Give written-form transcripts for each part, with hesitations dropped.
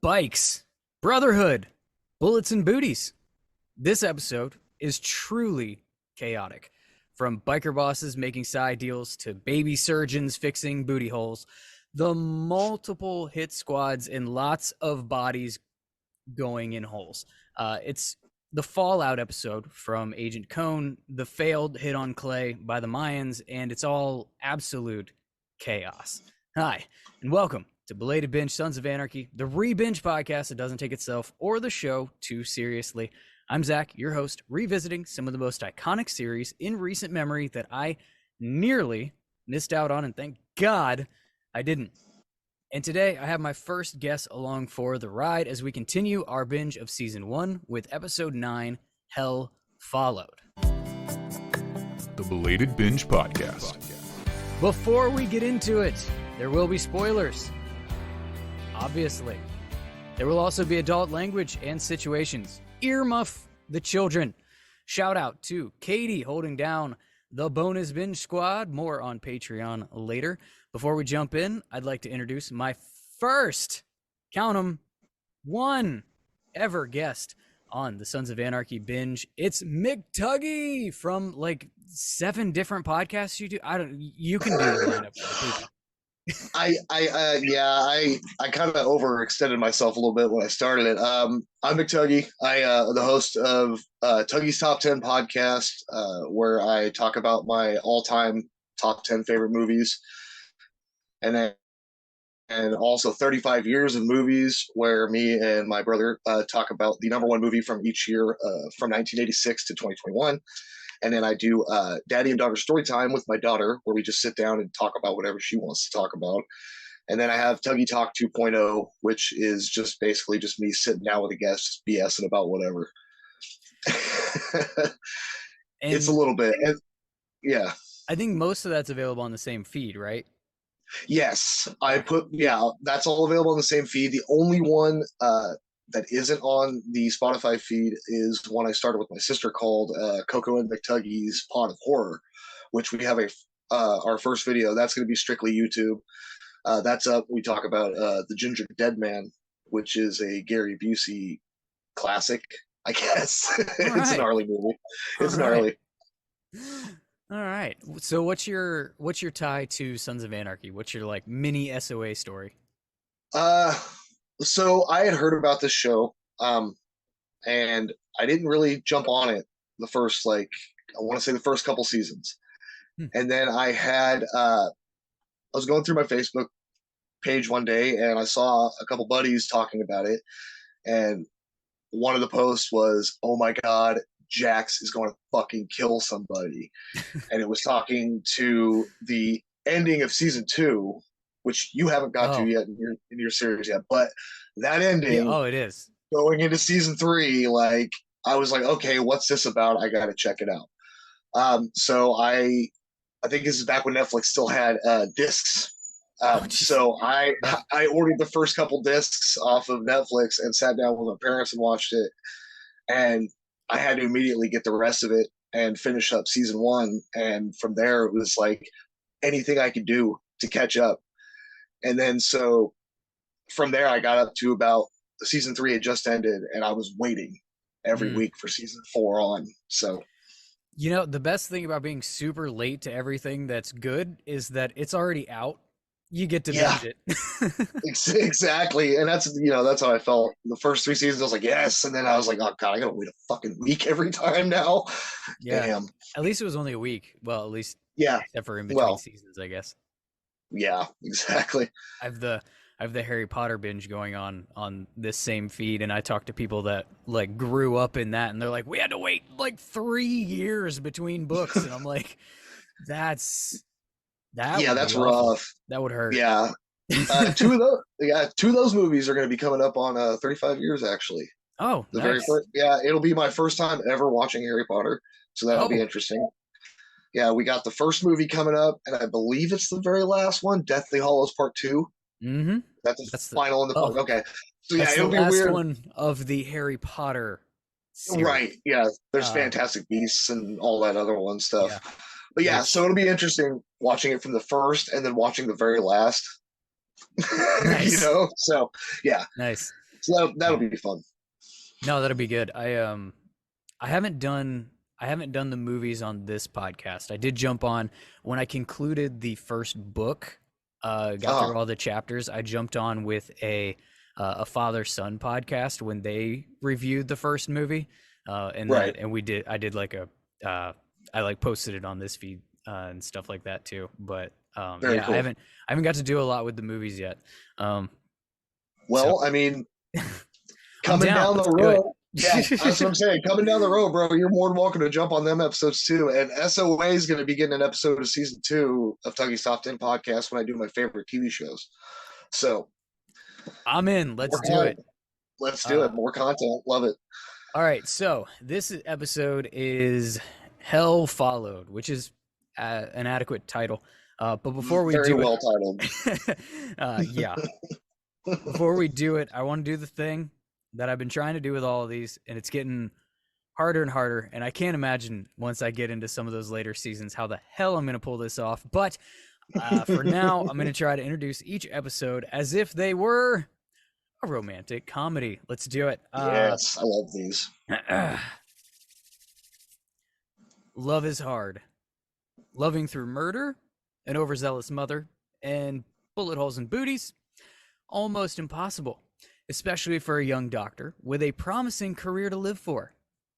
bikes, brotherhood, bullets and booties. This episode is truly chaotic. From biker bosses making side deals to baby surgeons fixing booty holes, the multiple hit squads and lots of bodies going in holes. It's the Fallout episode from Agent Kohn, the failed hit on Clay by the Mayans, and it's all absolute chaos. Hi, and welcome to Belated Binge Sons of Anarchy, the re-binge podcast that doesn't take itself or the show too seriously. I'm Zach, your host, revisiting some of the most iconic series in recent memory that I nearly missed out on, and thank God I didn't. And today I have my first guest along for the ride as we continue our binge of Season 1 with Episode 9, Hell Followed. The Belated Binge Podcast. Before we get into it, there will be spoilers. Obviously. There will also be adult language and situations. Earmuff the children. Shout out to Katie holding down the Bonus Binge Squad. More on Patreon later. Before we jump in, I'd like to introduce my first, count 'em, one ever guest on the Sons of Anarchy binge. It's McTuggy from like 7 different podcasts you do. You can do the lineup for the people. I kind of overextended myself a little bit when I started it. I'm McTuggy. The host of Tuggy's Top 10 podcast, where I talk about my all-time top 10 favorite movies, and also 35 years of movies, where me and my brother talk about the number one movie from each year, from 1986 to 2021. And then I do daddy and daughter story time with my daughter, where we just sit down and talk about whatever she wants to talk about. And then I have Tuggy Talk 2.0, which is just basically just me sitting down with a guest, just BSing about whatever. It's a little bit. Yeah. I think most of that's available on the same feed, right? Yes. That's all available on the same feed. The only one that isn't on the Spotify feed is one I started with my sister called Coco and McTuggy's Pod of Horror, which we have our first video. That's going to be strictly YouTube. That's up. We talk about The Ginger Dead Man, which is a Gary Busey classic, I guess. It's a gnarly movie. It's gnarly. All right. So what's your tie to Sons of Anarchy? What's your like mini SOA story? So I had heard about this show, and I didn't really jump on it the first, I want to say the first couple seasons. And then I was going through my Facebook page one day, and I saw a couple buddies talking about it. And one of the posts was, "Oh my God, Jax is going to fucking kill somebody." And it was talking to the ending of season 2, which you haven't got to yet in your series yet, but that ending, it is going into season 3. I was like, okay, what's this about? I got to check it out. So I think this is back when Netflix still had discs. So I ordered the first couple discs off of Netflix and sat down with my parents and watched it. And I had to immediately get the rest of it and finish up season 1. And from there, it was like anything I could do to catch up. And then so from there, I got up to about season 3 had just ended, and I was waiting every week for season 4 on. So, the best thing about being super late to everything that's good is that it's already out. You get to binge it. Exactly. And that's how I felt. The first 3 seasons, I was like, yes. And then I was like, oh God, I got to wait a fucking week every time now. Yeah. Damn. At least it was only a week. Well, at least, except for in between seasons, I guess. Yeah, exactly. I have the Harry Potter binge going on this same feed, and I talk to people that grew up in that, and they're like, we had to wait 3 years between books, and I'm like, that's rough. That would hurt. Yeah. 2 of those movies are going to be coming up on 35 years actually. Oh, the nice. very first. Yeah, it'll be my first time ever watching Harry Potter, so that'll be interesting. Yeah, we got the first movie coming up, and I believe it's the very last one, Deathly Hallows Part 2. Mm-hmm. That's the final in the part. Okay. So yeah, it'll be the last one of the Harry Potter series. Right. Yeah. There's Fantastic Beasts and all that other one stuff. Yeah. But yeah, so it'll be interesting watching it from the first and then watching the very last. Nice. So yeah. Nice. So that'll be fun. No, that'll be good. I haven't done the movies on this podcast. I did jump on when I concluded the first book, got through all the chapters. I jumped on with a father-son podcast when they reviewed the first movie. I did like I like posted it on this feed and stuff like that too. But Very cool. I haven't got to do a lot with the movies yet. I mean, coming down the road. Yeah, that's what I'm saying. Coming down the road, bro, you're more than welcome to jump on them episodes too. And SOA is going to be getting an episode of season 2 of Tuggy's Top 10 podcast when I do my favorite TV shows. So I'm in. Let's do it. Let's do it. More content. Love it. All right. So this episode is Hell Followed, which is an adequate title. But before we Very do well it, titled. yeah. Before we do it, I want to do the thing that I've been trying to do with all of these, and it's getting harder and harder. And I can't imagine once I get into some of those later seasons how the hell I'm going to pull this off. But for now, I'm going to try to introduce each episode as if they were a romantic comedy. Let's do it. Yes, I love these. Love is hard. Loving through murder, an overzealous mother, and bullet holes and booties. Almost impossible, especially for a young doctor with a promising career to live for.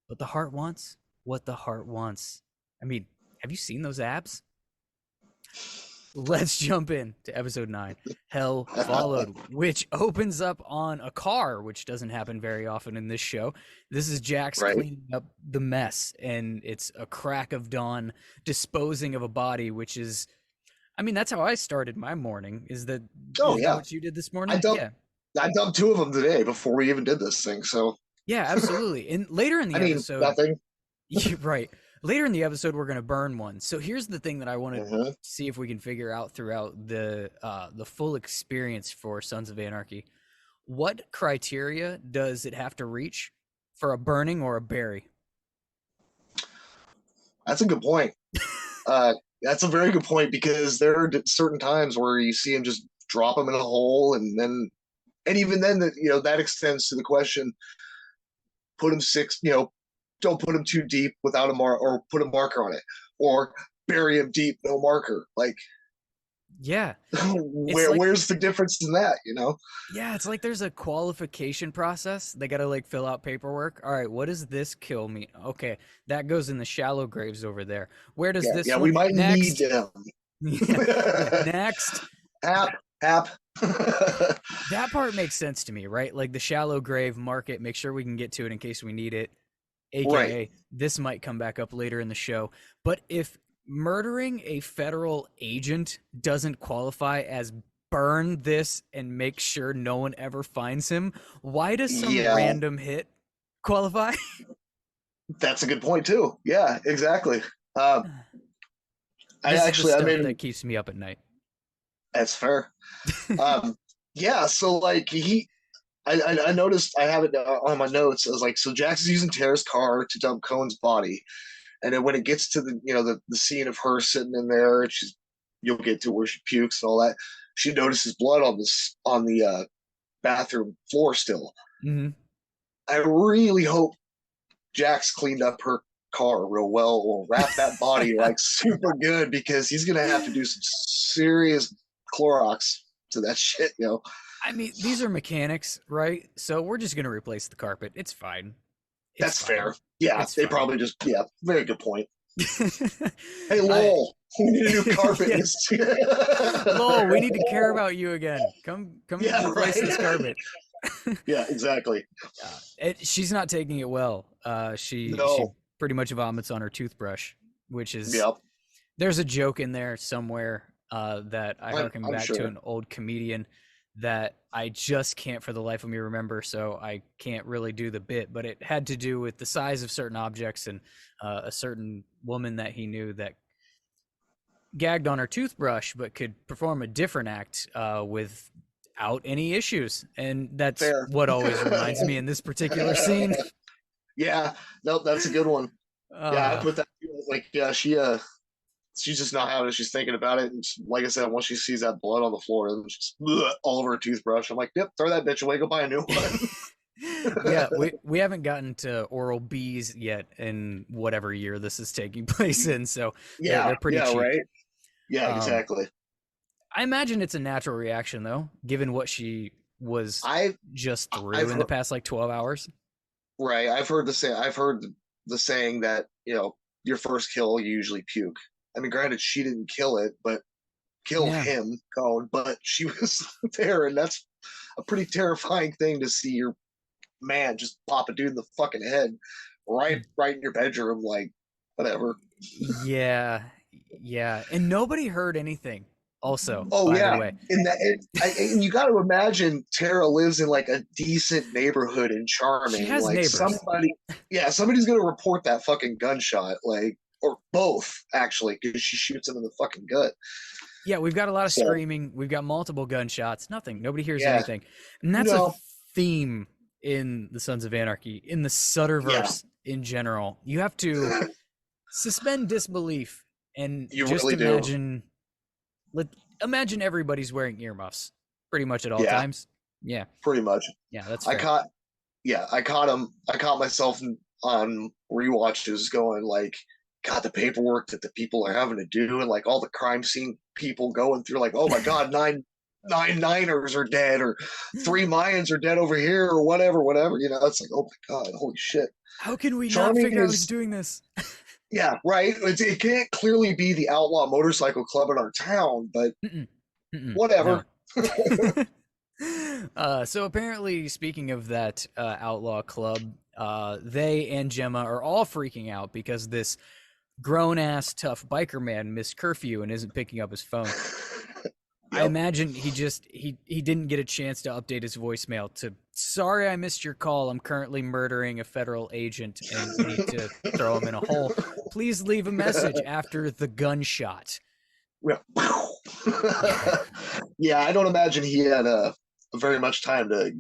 But the heart wants what the heart wants. I mean, have you seen those abs? Let's jump in to episode 9, Hell Followed, which opens up on a car, which doesn't happen very often in this show. This is Jax cleaning up the mess, and it's a crack of dawn disposing of a body, which is, I mean, that's how I started my morning. Is that what you did this morning? I dumped 2 of them today before we even did this thing. So yeah, absolutely. And later in the episode, nothing. Right. Later in the episode, we're going to burn one. So here's the thing that I want to see if we can figure out throughout the full experience for Sons of Anarchy. What criteria does it have to reach for a burning or a bury? That's a good point. That's a very good point, because there are certain times where you see him just drop them in a hole, and even then, that extends to the question: put him 6, don't put him too deep without a mark, or put a marker on it, or bury him deep, no marker. Like, yeah, where's the difference in that? Yeah, it's like there's a qualification process. They got to fill out paperwork. All right, what does this kill me? Okay, that goes in the shallow graves over there. Where does this? Yeah, we might need them. Next. App. That part makes sense to me, right? Like the shallow grave, mark it, make sure we can get to it in case we need it. AKA, this might come back up later in the show. But if murdering a federal agent doesn't qualify as burn this and make sure no one ever finds him, why does some random hit qualify? That's a good point too. Yeah, exactly. I mean, that keeps me up at night. That's fair. So I noticed, I have it on my notes. I was like, so Jax is using Tara's car to dump Kohn's body, and then when it gets to the scene of her sitting in there, and you'll get to where she pukes and all that, she notices blood on the bathroom floor still. Mm-hmm. I really hope Jax cleaned up her car real well, or wrapped that body super good, because he's gonna have to do some serious Clorox to that shit. I mean, these are mechanics, right? So we're just gonna replace the carpet. It's fine. That's fair. Yeah, they probably just very good point. Hey, lol, we need a new carpet. Lol, we need to care about you again. Come replace this carpet. Yeah, exactly. She's not taking it well. She pretty much vomits on her toothbrush, which is there's a joke in there somewhere that I harken back to an old comedian that I just can't for the life of me remember, so I can't really do the bit, but it had to do with the size of certain objects and a certain woman that he knew that gagged on her toothbrush but could perform a different act without any issues, and that's what always reminds me in this particular scene. Yeah, no, that's a good one. I put that. She she's just not having it. She's thinking about it, and like I said, once she sees that blood on the floor, and just all over her toothbrush, I'm like, yep, throw that bitch away, go buy a new one. Yeah, we haven't gotten to Oral B's yet in whatever year this is taking place in, so they're pretty cheap. Right. Yeah, exactly. I imagine it's a natural reaction though, given what she was just through in the past like 12 hours. Right. I've heard the saying that, your first kill, you usually puke. I mean, granted, she didn't kill it, but him, Kohn, but she was there, and that's a pretty terrifying thing to see your man just pop a dude in the fucking head right in your bedroom, like, whatever. Yeah. And nobody heard anything. Also, by the way, and you got to imagine Tara lives in like a decent neighborhood in Charming. She has like neighbors. Somebody's gonna report that fucking gunshot, like, or both actually, because she shoots him in the fucking gut. Yeah, we've got a lot of screaming. We've got multiple gunshots. Nothing. Nobody hears anything, and that's a theme in the Sons of Anarchy, in the Sutterverse in general. You have to suspend disbelief and just really imagine. Imagine everybody's wearing earmuffs pretty much at all times. Yeah, pretty much. Yeah, that's fair. I caught myself on rewatches going like, God, the paperwork that the people are having to do, and like all the crime scene people going through, like, oh my God, nine Niners are dead, or 3 Mayans are dead over here, or whatever. It's like, oh my God, holy shit. How can we not figure out who's doing this? Yeah, right. It can't clearly be the outlaw motorcycle club in our town, but whatever. No. So apparently, speaking of that outlaw club, they and Gemma are all freaking out because this grown-ass tough biker man missed curfew and isn't picking up his phone. Yep. I imagine he didn't get a chance to update his voicemail to, sorry I missed your call, I'm currently murdering a federal agent and need to throw him in a hole. Please leave a message after the gunshot. Yeah, I don't imagine he had very much time to.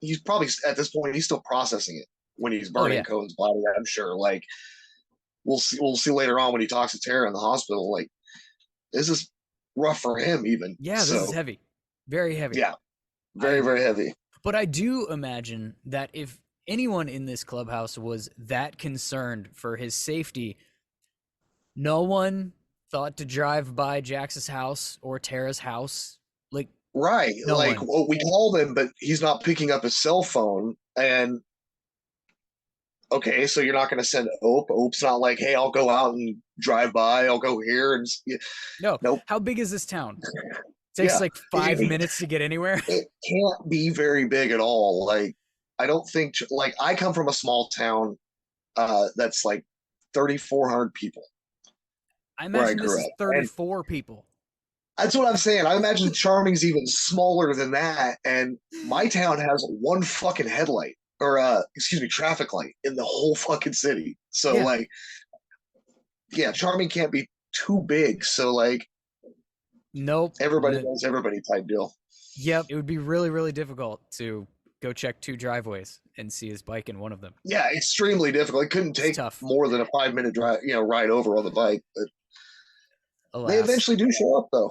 He's probably at this point he's still processing it when he's burning Kohn's body. I'm sure. Like, we'll see later on when he talks to Tara in the hospital. Like, this is rough for him even. Yeah, this is heavy, very heavy. Yeah, very heavy. But I do imagine that if anyone in this clubhouse was that concerned for his safety, no one thought to drive by Jax's house or Tara's house. Like, right. Like, we called him, but he's not picking up his cell phone. And okay, so you're not going to send Ope. Ope's not like, hey, I'll go out and drive by. I'll go here. And nope. How big is this town? It takes like 5 minutes to get anywhere. It can't be very big at all. Like, I don't think, like, I come from a small town that's like 3,400 people. I imagine this is 34 people. That's what I'm saying. I imagine Charming's even smaller than that. And my town has one fucking headlight, or traffic light in the whole fucking city. So Charming can't be too big. So like, nope. Everybody knows everybody type deal. Yep. It would be really, really difficult to go check 2 driveways and see his bike in one of them. Yeah, extremely difficult. It couldn't take more than a 5-minute drive, ride over on the bike. But alas, they eventually do show up, though.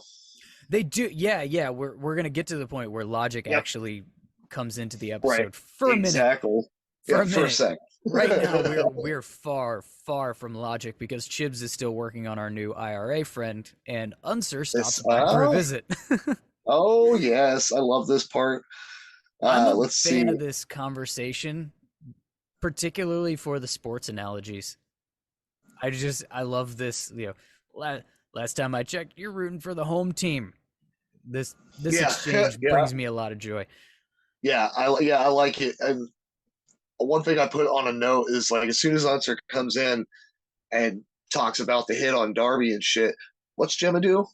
They do. Yeah. We're gonna get to the point where logic actually comes into the episode for a minute. Exactly. For a sec. Right now, we're far, far from logic because Chibs is still working on our new IRA friend, and Unser stops by for a visit. Oh yes, I love this part. I'm a fan of this conversation, particularly for the sports analogies. I love this. Last time I checked, you're rooting for the home team. This exchange brings me a lot of joy. Yeah, I like it. And one thing I put on a note is, like, as soon as Unser comes in and talks about the hit on Darby and shit, what's Gemma do?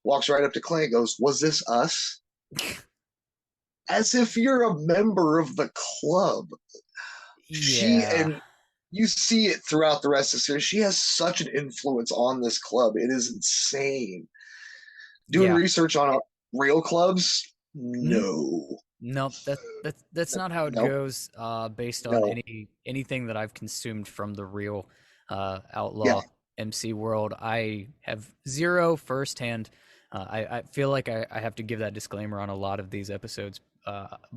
Walks right up to Clay and goes, "Was this us?" As if you're a member of the club. And you see it throughout the rest of the series. She has such an influence on this club. It is insane. Doing research on real clubs? No. Nope. That's not how it goes. Based on anything that I've consumed from the real outlaw MC world. I have zero firsthand. I feel like I have to give that disclaimer on a lot of these episodes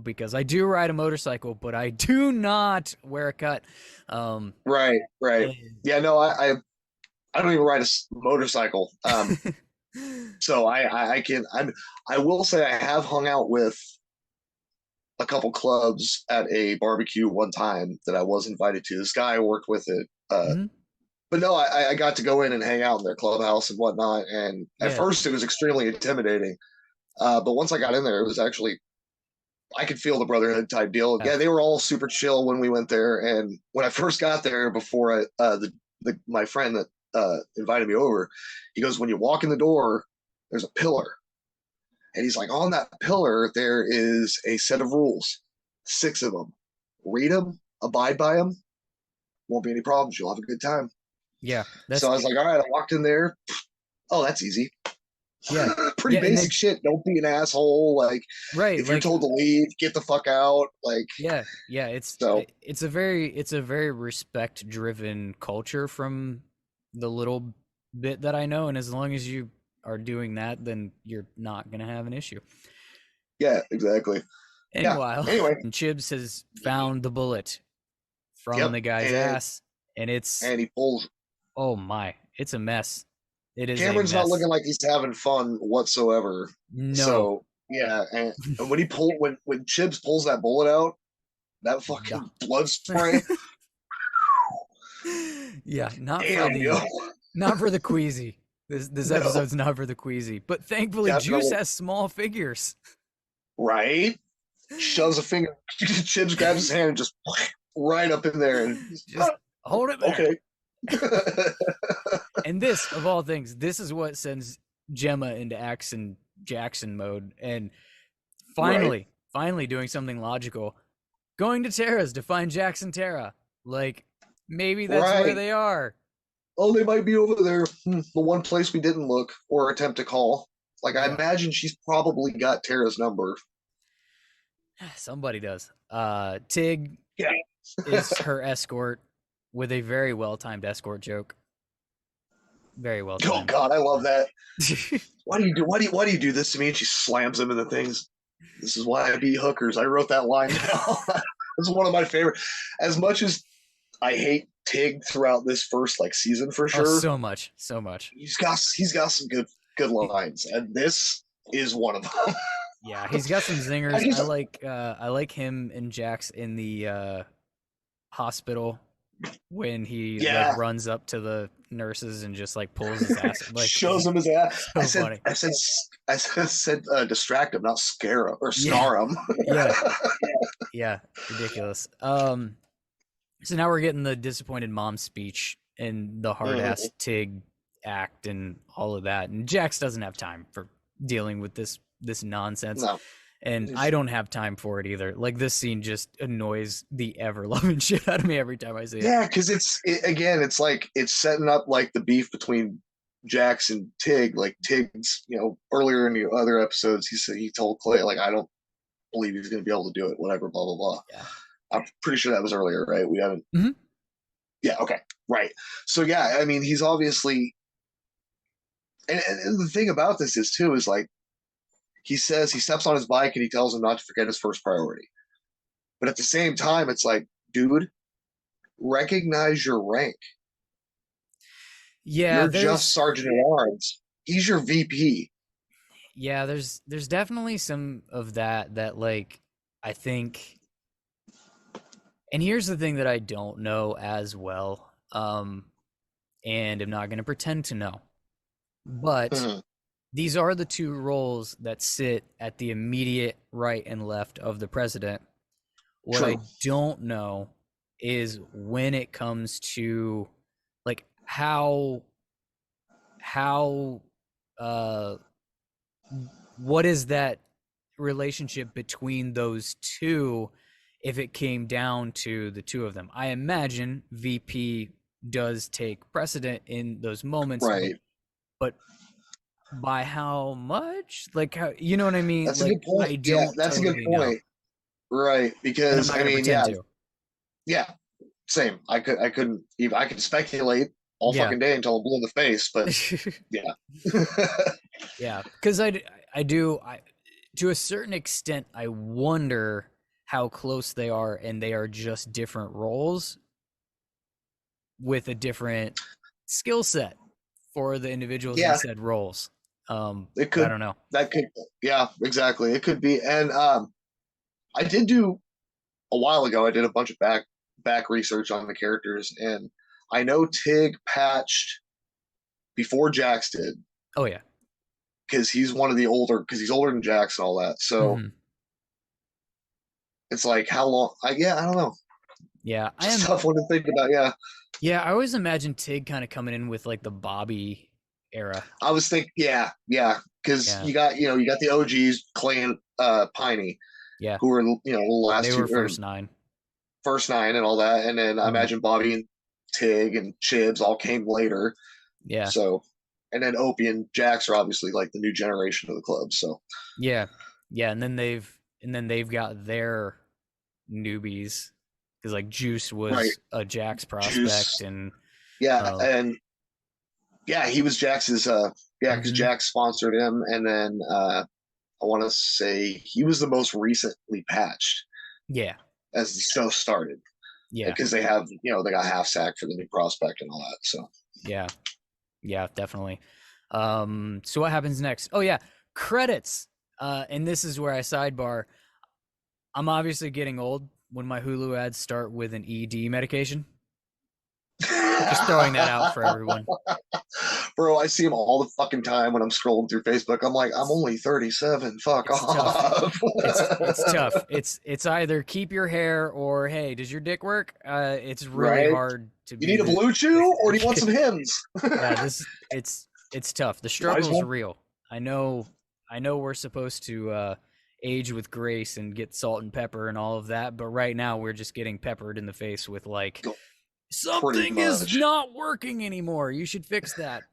because I do ride a motorcycle, but I do not wear a cut. Right. and- Yeah, no, I don't even ride a motorcycle. So I will say I have hung out with a couple clubs at a barbecue one time that I was invited to. This guy I worked with it. Mhm. But no, I got to go in and hang out in their clubhouse and whatnot. And at Yeah. first it was extremely intimidating. But once I got in there, it was actually, I could feel the brotherhood type deal. Yeah, they were all super chill when we went there. And when I first got there, before my friend that invited me over, he goes, when you walk in the door, there's a pillar. And he's like, on that pillar, there is a set of rules, 6 of them. Read them, abide by them. Won't be any problems. You'll have a good time. Yeah. So I was like, all right, I walked in there. Oh, that's easy. Yeah. Pretty Yeah, basic shit. Don't be an asshole. Like, right. if you're Like, told to leave, get the fuck out. Like, yeah. It's a very respect driven culture from the little bit that I know, and as long as you are doing that, then you're not gonna have an issue. yeah, exactly. Meanwhile, Anyway. Chibs has found the bullet from the guy's ass, and he pulls. Oh my, it's a mess. It is. Cameron's not looking like he's having fun whatsoever. No. So yeah, and when Chibs pulls that bullet out, that fucking blood spray. Yeah, not for the queasy. This episode's not for the queasy, but thankfully Juice has small figures. Right? Shoves a finger. Chibs grabs his hand and just right up in there and just hold it there. Okay. And this, of all things, this is what sends Gemma into Action Jackson mode, and finally doing something logical, going to Terra's to find Jackson Terra. Like, maybe that's where they are. Oh, they might be over there. The one place we didn't look or attempt to call. Like, I imagine she's probably got Terra's number. Somebody does. Tig is her escort with a very well-timed escort joke. Very well timed. Oh God, I love that. Why do you do this to me? And she slams him in the things. This is why I beat hookers. I wrote that line down. It's one of my favorite. As much as I hate Tig throughout this first season for sure. Oh, so much. He's got some good lines, and this is one of them. Yeah, he's got some zingers. I like him and Jax in the hospital when he runs up to the nurses and just pulls his ass, shows him his ass. So I said distract him, not scare him or scar him. Yeah, ridiculous. So now we're getting the disappointed mom speech and the hard ass Tig act and all of that, and Jax doesn't have time for dealing with this nonsense. No. And I don't have time for it either. This scene just annoys the ever-loving shit out of me every time I see it. Yeah, because it's setting up the beef between Jax and Tig. Tig's, earlier in the other episodes, he told Clay, I don't believe he's going to be able to do it, whatever, blah, blah, blah. Yeah. I'm pretty sure that was earlier, right? We haven't. Mm-hmm. Yeah, okay, right. So, yeah, I mean, he's obviously. And the thing about this is, too, is he says he steps on his bike and he tells him not to forget his first priority. But at the same time, it's dude, recognize your rank. Yeah, you're just Sergeant at Arms. He's your VP. Yeah, there's definitely some of that I think. And here's the thing that I don't know as well, and I'm not going to pretend to know. But these are the two roles that sit at the immediate right and left of the president. What I don't know is when it comes to how what is that relationship between those two if it came down to the two of them. I imagine VP does take precedent in those moments, right? But by how much? How, you know what I mean? That's a good point. That's a good point. Right, because I mean, yeah, same. I could speculate all Yeah. fucking day until I'm blue in the face. But yeah. Yeah, because I do, to a certain extent, I wonder how close they are, and they are just different roles with a different skill set for the individuals in Yeah, said roles. it I could, don't know. that could, yeah, exactly. It could be. And I did do a while ago, I did a bunch of back research on the characters, and I know Tig patched before Jax did Oh yeah. because he's one of the older because he's older than Jax and all that. So Hmm. it's like how long? Yeah, I don't know. Yeah, I It's a am. tough one to think about. Yeah, Yeah, I always imagine Tig kind of coming in with like the Bobby era. I was thinking, yeah, because Yeah, you got the OGs, Clay and Piney, yeah, who were the they last were two or first 9. first 9 and all that, and then I Mhm. imagine Bobby and Tig and Chibs all came later. Yeah, So, and then Opie and Jax are obviously like the new generation of the club. So, yeah, yeah, and then they've got their newbies because like Juice right, was a Jax prospect, Juice, and yeah, uh, and yeah, he was Jax's. Yeah, because mhm. Jax sponsored him, and then I want to say he was the most recently patched Yeah, as the show started yeah, because they have they got half sack for the new prospect and all that. So yeah, yeah, definitely. So what happens next? Oh yeah, credits. And this is where I sidebar. I'm obviously getting old when my Hulu ads start with an ED medication. Just throwing that out for everyone. Bro, I see him all the fucking time when I'm scrolling through Facebook. I'm like, I'm It's only 37. Fuck it's tough. off. It's tough. It's either keep your hair or hey, does your dick work? It's really Right? hard to You be need a the blue chew or do you want some hymns? yeah, it's tough. The I just struggle's want, real. I know we're supposed to age with grace and get salt and pepper and all of that, but right now we're just getting peppered in the face with like go pretty something is much. not working anymore. You should fix that.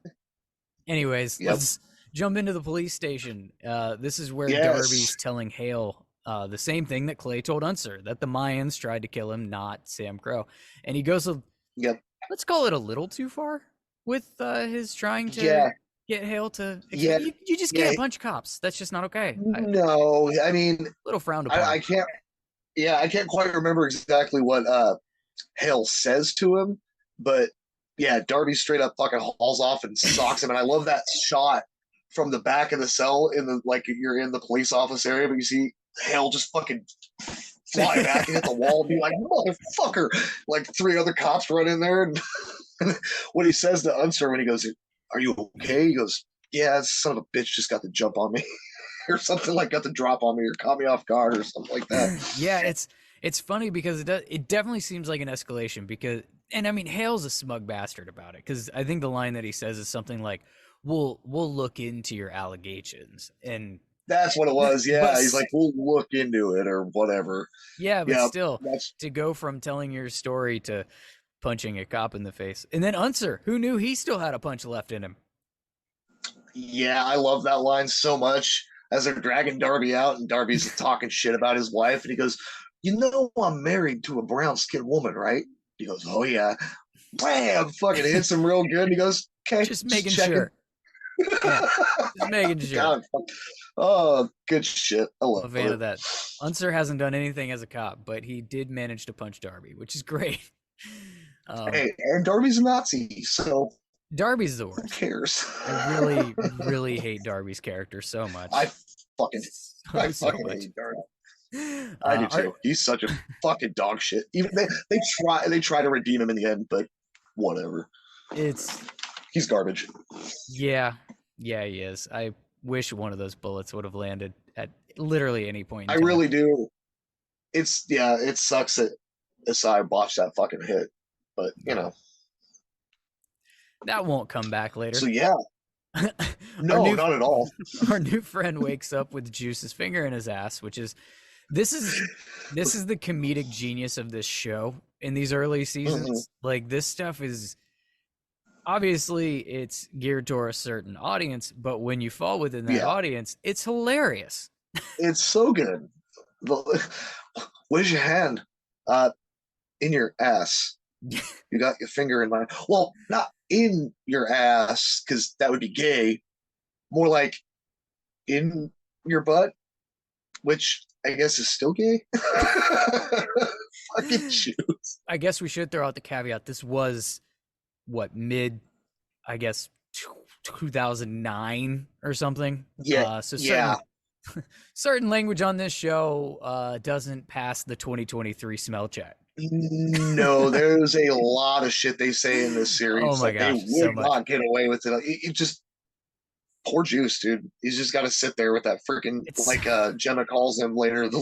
Anyways, Yep. let's jump into the police station. This is where Yes. Darby's telling Hale the same thing that Clay told Unser, that the Mayans tried to kill him, not SAMCRO. And he goes, Yep. let's call it a little too far with his trying to Yeah. get Hale to Yeah. you just Yeah. can't punch cops. That's just not okay. A No, I mean, little frowned I upon. can't. Yeah, I can't quite remember exactly what Hale says to him, but yeah, Darby straight up fucking hauls off and socks him, and I love that shot from the back of the cell in the like you're in the police office area, but you see Hale just fucking fly back and hit the wall and be like, motherfucker. Like 3 other cops run in there. And what he says to Unser when he goes, are you okay? He goes, yeah, this son of a bitch just got the jump on me. Or something like got the drop on me or caught me off guard or something like that. Yeah, it's funny because it definitely seems like an escalation because and I mean Hale's a smug bastard about it because I think the line that he says is something like we'll look into your allegations and That's what it was. but Yeah. He's like, we'll look into it or whatever. yeah, but Yeah. still That's, to go from telling your story to punching a cop in the face. And then Unser, who knew he still had a punch left in him? yeah, I love that line so much as they're dragging Darby out and Darby's talking shit about his wife. And he goes, you know, I'm married to a brown skinned woman, right? He goes, oh, yeah. Wham! Fucking hits him real good. And he goes, okay, Just making checking. sure. Yeah, just making sure. God, oh, good shit. I I'm love a fan it. of that. Unser hasn't done anything as a cop, but he did manage to punch Darby, which is great. Hey, and Darby's a Nazi, so Darby's the who worst. cares? I really, really hate Darby's character so much. I fucking So much. hate Darby. I do too. He's such a fucking dog shit. Even they try to redeem him in the end, but whatever. It's He's garbage. yeah, he is. I wish one of those bullets would have landed at literally any point in I time. really do. It sucks that Asai botched that fucking hit, but you know. That won't come back later. So yeah, no, not at all. Our new friend wakes up with Juice's finger in his ass, which is this is the comedic genius of this show in these early seasons. Like this stuff is obviously it's geared toward a certain audience, but when you fall within that audience, it's hilarious. It's so good. Where's your hand? In your ass. You got your finger in my, well, not in your ass, because that would be gay. More like in your butt, which I guess is still gay. Fucking shoes. I guess we should throw out the caveat. This was what, mid, I guess, 2009 or something. Yeah, So yeah. certain language on this show doesn't pass the 2023 smell check. No, there's a lot of shit they say in this Oh series my that they gosh, so would much. not get away with it. It just poor Juice, dude. He's just got to sit there with that freaking, It's like Jenna calls him later, the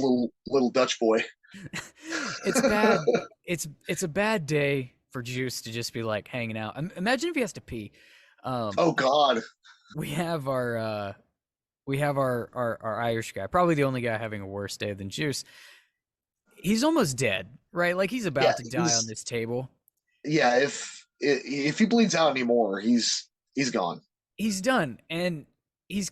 little Dutch boy. it's bad. It's a bad day for Juice to just be like hanging out. Imagine if he has to pee. Oh God. We have our Irish guy, probably the only guy having a worse day than Juice. He's almost dead, right? Like he's about to die on this table. Yeah, if he bleeds out anymore, he's gone. He's done, and he's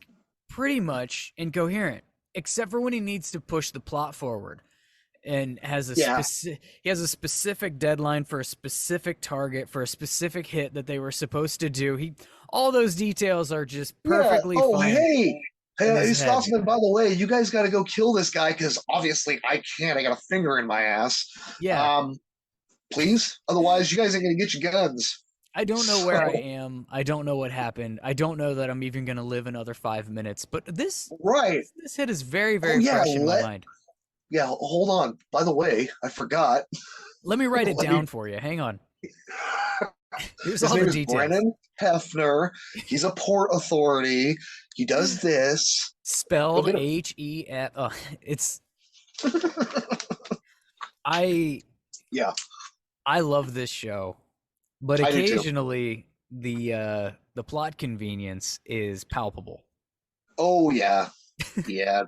pretty much incoherent, except for when he needs to push the plot forward, and has a he has a specific deadline for a specific target for a specific hit that they were supposed to do. All those details are just perfectly fine. Hey, Scotsman, by the way, you guys got to go kill this guy because obviously I can't. I got a finger in my ass. Yeah. Please. Otherwise, you guys ain't going to get your guns. I don't know where I am. I don't know what happened. I don't know that I'm even going to live another 5 minutes. But this hit is very, very fresh in my mind. Yeah, hold on. By the way, I forgot. Let me write it down for you. Hang on. Here's His all name the is details. Brennan Hefner. He's a port authority. He does this. Spelled H-E-F. Oh, it's. I love this show, but occasionally the plot convenience is palpable. Oh yeah, yeah.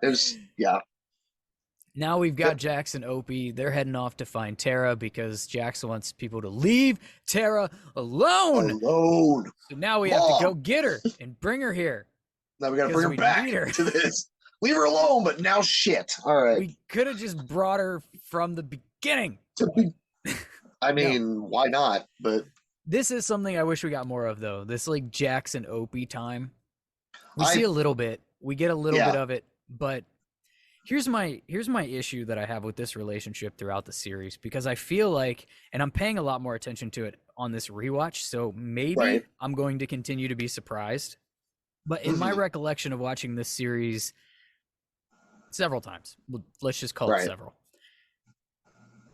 Now we've got Jax and Opie. They're heading off to find Tara because Jax wants people to leave Tara alone. So now we have to go get her and bring her here. Now we got to bring her back to this. Leave her alone, but now shit. All right. We could have just brought her from the beginning. I mean, why not? But this is something I wish we got more of, though. This like Jax and Opie time. We see a little bit. We get a little bit of it, but here's my issue that I have with this relationship throughout the series, because I feel like, and I'm paying a lot more attention to it on this rewatch, so maybe I'm going to continue to be surprised. But in my recollection of watching this series several times, let's just call it several,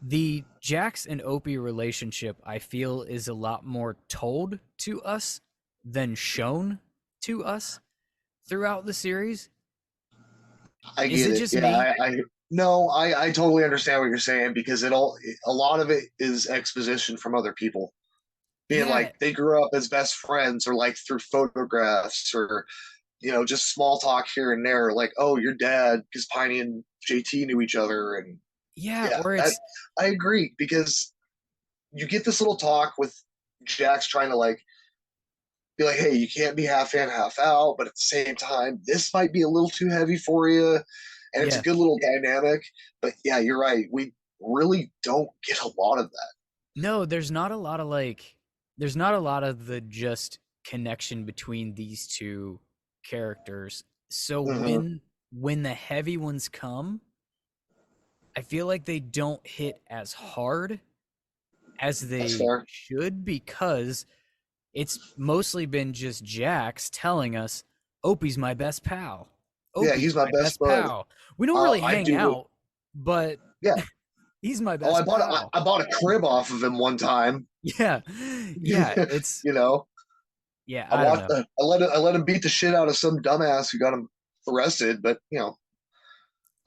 the Jax and Opie relationship, I feel, is a lot more told to us than shown to us throughout the series. I get it. Just me? I totally understand what you're saying, because a lot of it is exposition from other people. Being like they grew up as best friends, or like through photographs, or just small talk here and there, like, oh, your dad, because Piney and JT knew each other, and I agree, because you get this little talk with Jax trying to like be like, hey, you can't be half in, half out, but at the same time, this might be a little too heavy for you, and it's a good little dynamic. But yeah, you're right. We really don't get a lot of that. No, there's not a lot of the just connection between these two characters. So when the heavy ones come, I feel like they don't hit as hard as they should, because it's mostly been just Jax telling us, Opie's my best pal. He's my best pal. We don't really hang out, but he's my best pal. I bought a crib off of him one time. Yeah, it's Yeah, I let him beat the shit out of some dumbass who got him arrested, but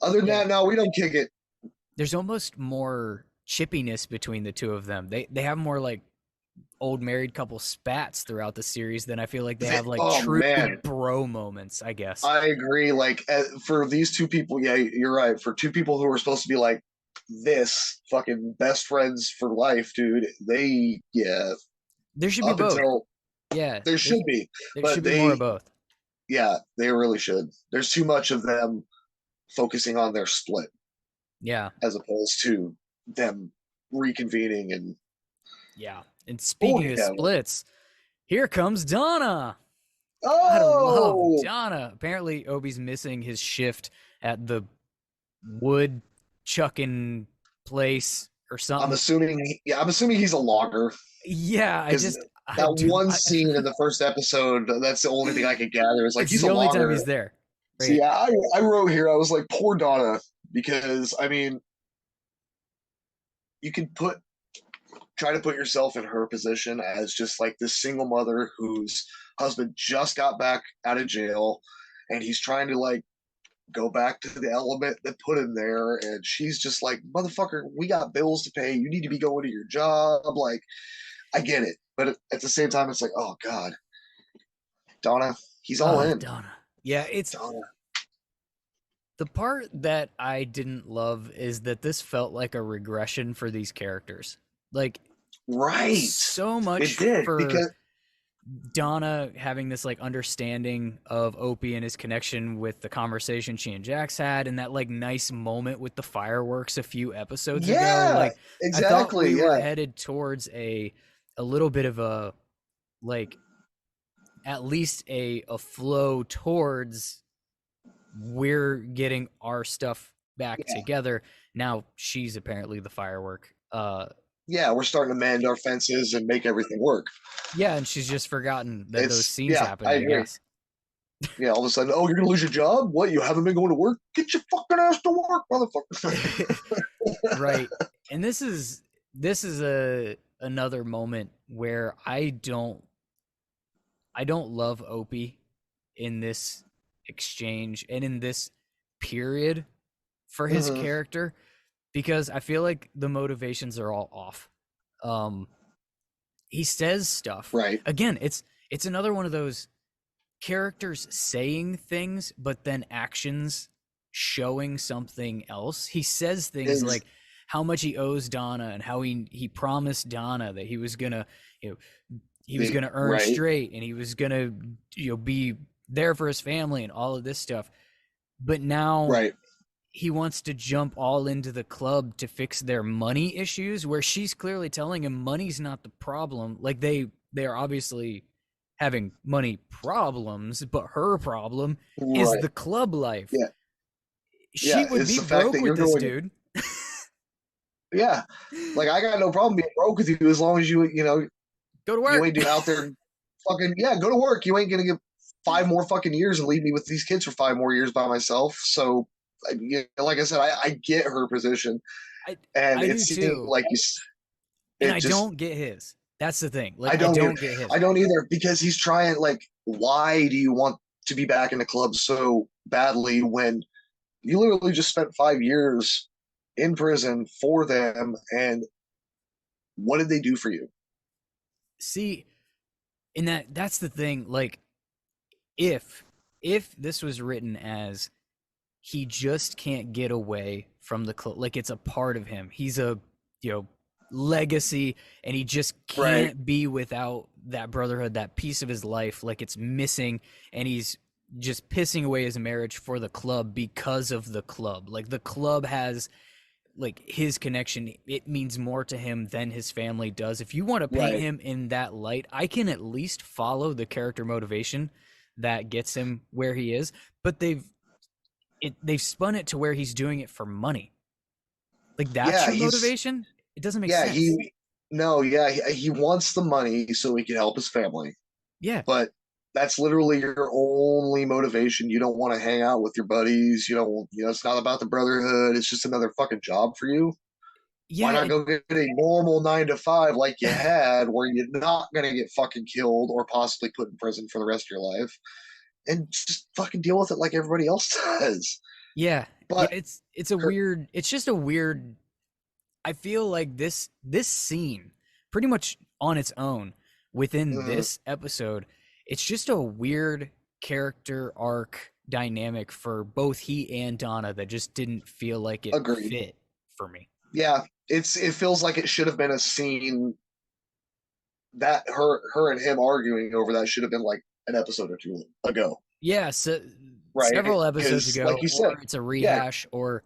other than that, no, we don't kick it. There's almost more chippiness between the two of them. They have more like old married couple spats throughout the series than I feel like they have like true bro moments, I guess. I agree. Like for these two people, yeah, you're right. For two people who are supposed to be like this fucking best friends for life, dude, there should be both. There should be. There should be more of both. Yeah, they really should. There's too much of them focusing on their split. Yeah. As opposed to them reconvening and Yeah. And speaking of splits, here comes Donna. Oh, I love Donna. Apparently, Obi's missing his shift at the wood chucking place or something. I'm assuming he's a logger. Yeah, that one scene in the first episode, that's the only thing I could gather. Is like, he's the a only logger. time he's there. Right? See, I wrote here, I was like, poor Donna, because I mean, you can try to put yourself in her position as just like this single mother whose husband just got back out of jail, and he's trying to like go back to the element that put him there, and she's just like, motherfucker, we got bills to pay, you need to be going to your job. Like, I get it, but at the same time, it's like, oh god, Donna, he's all in. Donna. Yeah, it's Donna. The part that I didn't love is that this felt like a regression for these characters. Like, right, so much for Donna having this like understanding of Opie and his connection with the conversation she and Jax had, and that like nice moment with the fireworks a few episodes ago. Like, exactly. I thought we were headed towards a little bit of a, like, at least a flow towards we're getting our stuff back together. Now she's apparently the firework. Yeah, we're starting to mend our fences and make everything work. Yeah, and she's just forgotten that those scenes happen, I guess. Yeah, all of a sudden, oh, you're going to lose your job? What, you haven't been going to work? Get your fucking ass to work, motherfucker. Right. And this is another moment where I don't love Opie in this exchange and in this period for his character, because I feel like the motivations are all off. He says stuff. Right. Again, it's another one of those characters saying things, but then actions showing something else. He says things like how much he owes Donna and how he promised Donna that he was gonna, he was gonna earn straight and he was gonna, be there for his family and all of this stuff. But now he wants to jump all into the club to fix their money issues, where she's clearly telling him money's not the problem. Like, they are obviously having money problems, but her problem is the club life. Yeah. She would be broke with this dude. Yeah. Like, I got no problem being broke with you as long as you go to work. You ain't out there fucking, go to work. You ain't going to get 5 more fucking years and leave me with these kids for 5 more years by myself. So, like I said, I get her position. And I do too. Like I don't get his. That's the thing. Like, I don't get his. I don't either, because he's trying, like, why do you want to be back in the club so badly when you literally just spent 5 years in prison for them, and what did they do for you? See, and that's the thing. Like, if this was written as he just can't get away from the club, like it's a part of him, he's a legacy, and he just can't be without that brotherhood, that piece of his life, like it's missing, and he's just pissing away his marriage for the club because of the club. Like, the club has, like, his connection, it means more to him than his family does. If you want to paint him in that light, I can at least follow the character motivation that gets him where he is, but they've spun it to where he's doing it for money. Like, that's your motivation? It doesn't make sense. He wants the money so he can help his family. Yeah. But that's literally your only motivation. You don't want to hang out with your buddies. It's not about the brotherhood. It's just another fucking job for you. Yeah. Why not go get a normal 9 to 5 like you had, where you're not going to get fucking killed or possibly put in prison for the rest of your life, and just fucking deal with it like everybody else does. Yeah. But it's just a weird, I feel like this scene pretty much on its own within this episode, it's just a weird character arc dynamic for both he and Donna that just didn't feel like it fit for me. Yeah, it feels like it should have been a scene that her and him arguing over that should have been like an episode or 2 ago. Yeah, so several episodes ago, like you said, or it's a rehash, or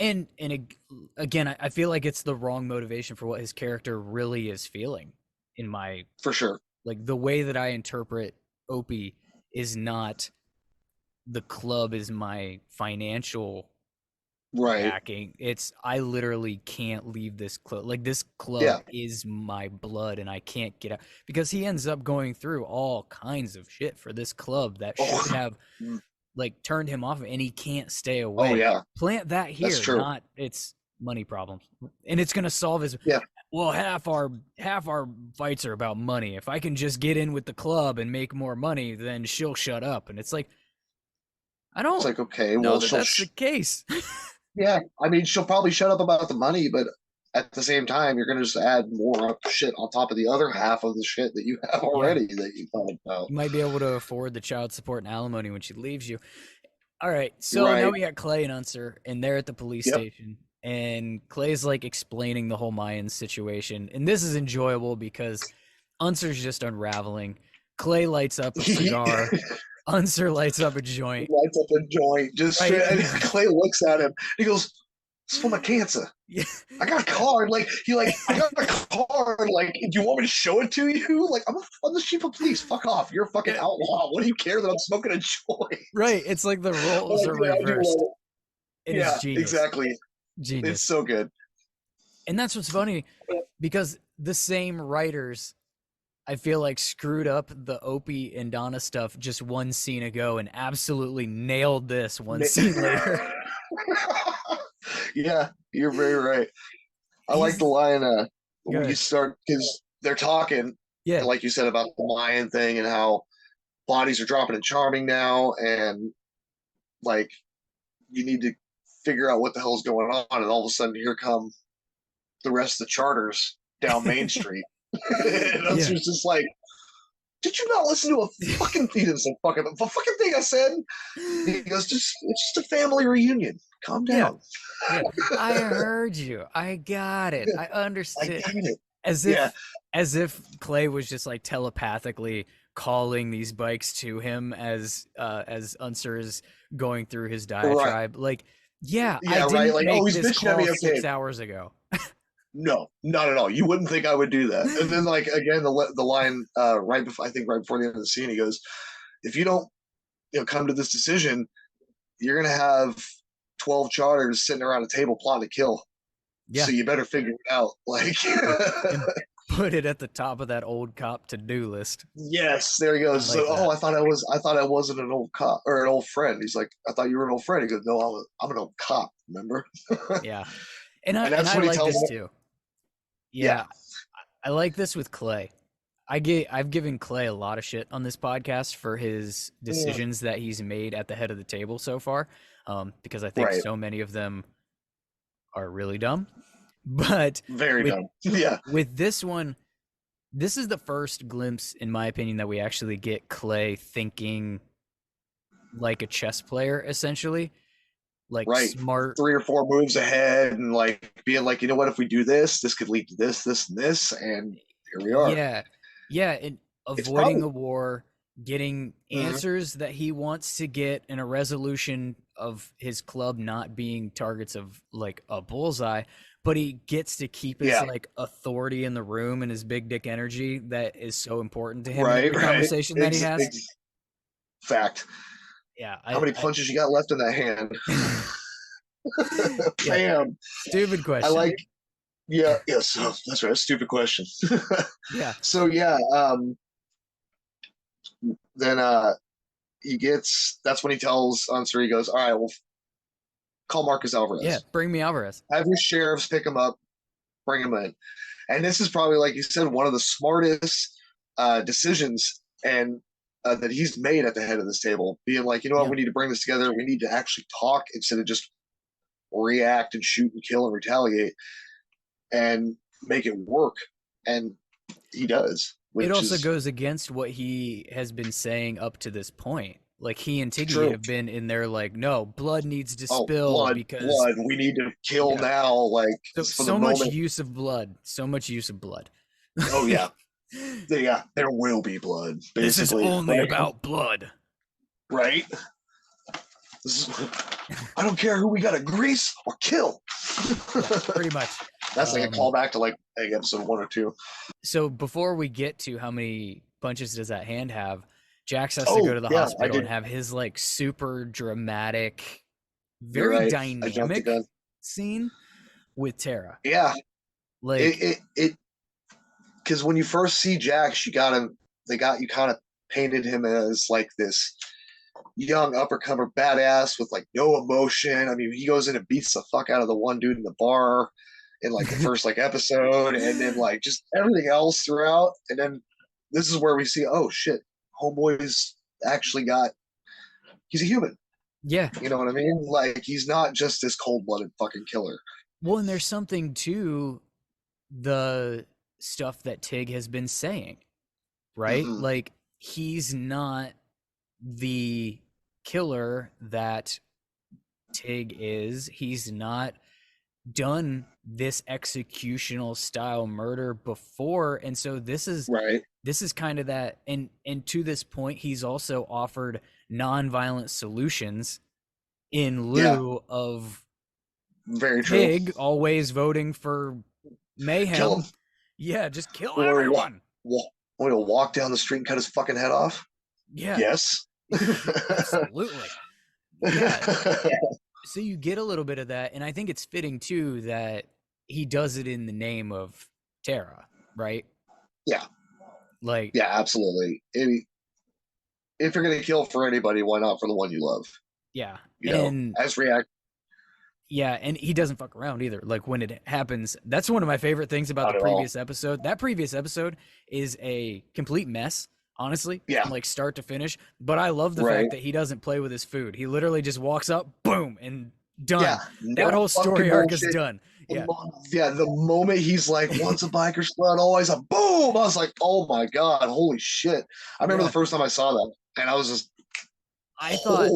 Again, I feel like it's the wrong motivation for what his character really is feeling. In my For sure. like the way that I interpret Opie is not the club is my financial Right. backing. It's I literally can't leave this club. Like this club Yeah. is my blood, and I can't get out because he ends up going through all kinds of shit for this club that Oh. should have like turned him off, and he can't stay away. Oh yeah. Plant that here, That's true. not it's money problems, and it's gonna solve his. Yeah. Well, half our fights are about money. If I can just get in with the club and make more money, then she'll shut up. And it's like, I don't It's like, okay, know well, that that's the case. yeah. I mean, she'll probably shut up about the money, but at the same time, you're going to just add more shit on top of the other half of the shit that you have already that you thought about. You might be able to afford the child support and alimony when she leaves you. All right, so Right. now we got Clay and Unser, and they're at the police station, and Clay's like explaining the whole Mayans situation, and this is enjoyable because Unser's just unraveling. Clay lights up a cigar. Unser lights up a joint. Lights up a joint. Just Right. and Clay looks at him. He goes, "It's for my cancer. Yeah. I got a card. I got a card. Like, do you want me to show it to you? Like, I'm the chief of police. Fuck off. You're a fucking outlaw. What do you care that I'm smoking a joint?" Right. It's like the roles are reversed. It is genius. Exactly. Genius. It's so good. And that's what's funny because the same writers, I feel like, screwed up the Opie and Donna stuff just one scene ago and absolutely nailed this one scene later. Yeah, you're very right. I like the line when you start because they're talking, like you said about the Mayan thing and how bodies are dropping in Charming now, and like you need to figure out what the hell's going on, and all of a sudden here come the rest of the charters down Main Street. And it's just like, did you not listen to a fucking thing? The fucking thing I said. He goes, it's just a family reunion. Calm down. Yeah. I heard you. I got it. I understood. I got it. As if Clay was just like telepathically calling these bikes to him as Unser is going through his diatribe. Right. Like, I didn't make this call 6 hours ago. No, not at all. You wouldn't think I would do that. And then, like, again, the line right before the end of the scene, he goes, "If you don't, come to this decision, you're gonna have 12 charters sitting around a table plotting to kill. Yeah. So you better figure it out." Like, put it at the top of that old cop to-do list. Yes, there he goes. Like, I thought I wasn't an old cop or an old friend. He's like, "I thought you were an old friend." He goes, "No, I'm an old cop. Remember?" Yeah, and I like this too. Yeah, I like this with Clay. I've given Clay a lot of shit on this podcast for his decisions that he's made at the head of the table so far, because I think so many of them are really dumb. But very dumb. Yeah. With this one, this is the first glimpse, in my opinion, that we actually get Clay thinking like a chess player, essentially. Like smart 3 or 4 moves ahead, and like being like, you know what, if we do this could lead to this, this, and this, and here we are. Yeah, and avoiding a war, getting answers that he wants to get, and a resolution of his club not being targets of like a bullseye, but he gets to keep his like authority in the room and his big dick energy that is so important to him in the conversation that he has. Fact. Yeah. How many punches you got left in that hand? Bam. Stupid question. I like. Yeah. So that's right. Stupid question. Yeah. So then he gets. That's when he tells Unser. He goes, "All right, well, call Marcus Alvarez. Yeah, bring me Alvarez. Have your sheriffs pick him up, bring him in." And this is probably, like you said, one of the smartest decisions and that he's made at the head of this table, being like, you know what, we need to bring this together. We need to actually talk instead of just react and shoot and kill and retaliate and make it work. And he does. It also goes against what he has been saying up to this point. Like, he and Tuggy have been in there like, no, blood needs to spill because blood. We need to kill now. Like, so much use of blood. So much use of blood. Oh yeah. Yeah, there will be blood. Basically. This is only about blood. Right? I don't care who we gotta grease or kill. Pretty much. That's like a callback to like episode 1 or 2. So before we get to how many punches does that hand have, Jax has to go to the hospital and have his like super dramatic, very dynamic scene with Tara. Yeah, like it because when you first see Jax, you kind of painted him as like this young uppercomer badass with like no emotion. I mean, he goes in and beats the fuck out of the one dude in the bar in like the first like episode, and then like just everything else throughout. And then this is where we see, oh shit, homeboy's actually he's a human. Yeah. You know what I mean? Like, he's not just this cold-blooded fucking killer. Well, and there's something to the stuff that Tig has been saying, right? Mm-hmm. Like, he's not the killer that Tig is. He's not done this executional style murder before, and so this is kind of that. And to this point, he's also offered non-violent solutions in lieu of very true. Tig always voting for mayhem. Kill him. Yeah, just kill everyone. Want to walk down the street and cut his fucking head off? Yeah. Yes. Absolutely. Yeah. So you get a little bit of that, and I think it's fitting too that he does it in the name of Tara, right? Yeah. Like, yeah, absolutely. If you're gonna kill for anybody, why not for the one you love? Yeah. You know, as react. Yeah, and he doesn't fuck around either. Like, when it happens, that's one of my favorite things about the previous episode. That previous episode is a complete mess, honestly, from like start to finish. But I love the fact that he doesn't play with his food. He literally just walks up, boom, and done. Yeah, that whole story arc is done. Yeah. Yeah, the moment he's like, once a biker squad, always a boom. I was like, oh my God, holy shit. I remember the first time I saw that, and I was just, I thought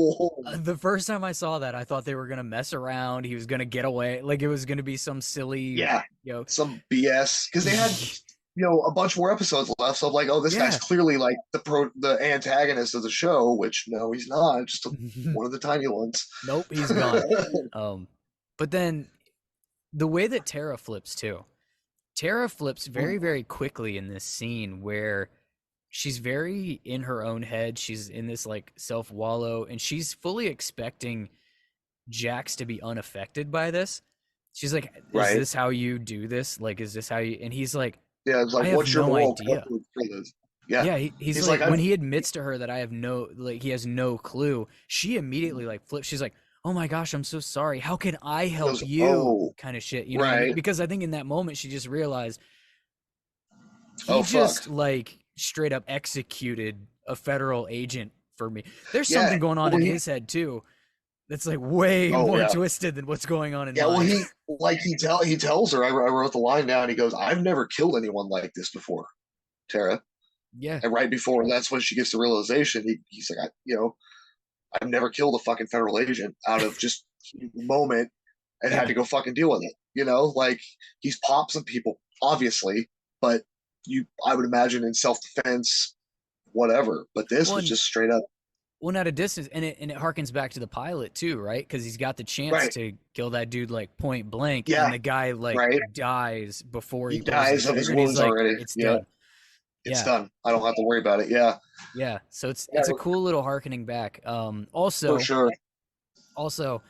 the first time I saw that, I thought they were going to mess around. He was going to get away. Like, it was going to be some silly, some BS. Because they had, a bunch more episodes left. So I'm like, oh, this guy's clearly like the antagonist of the show, which no, he's not. Just one of the tiny ones. Nope, he's gone. But then the way that Tara flips too. Tara flips very, very quickly in this scene where she's very in her own head. She's in this like self-wallow, and she's fully expecting Jax to be unaffected by this. She's like, is this how you do this? Like, is this how you, and he's like, it's like, what's your idea? Yeah, he's like when he admits to her that he has no clue, she immediately like flips. She's like, oh my gosh, I'm so sorry. How can I help you? Kind of shit, you know? What I mean? Because I think in that moment she just realized he just like straight up executed a federal agent for me. There's something going on in his head too that's like way more twisted than what's going on in mine. Well, he tells her, I wrote the line down, he goes, I've never killed anyone like this before, Tara. Yeah. And right before, that's when she gets the realization, he's like, I've never killed a fucking federal agent out of just moment and had to go fucking deal with it. Like, he's popped some people, obviously, but I would imagine in self-defense, whatever. But this was just straight up. Well, not a distance, and it harkens back to the pilot too, right? Because he's got the chance to kill that dude like point blank, and the guy like dies before he dies of his wounds already. It's done. It's done. I don't have to worry about it. Yeah. Yeah. So it's a cool little harkening back. Also, for sure. Also,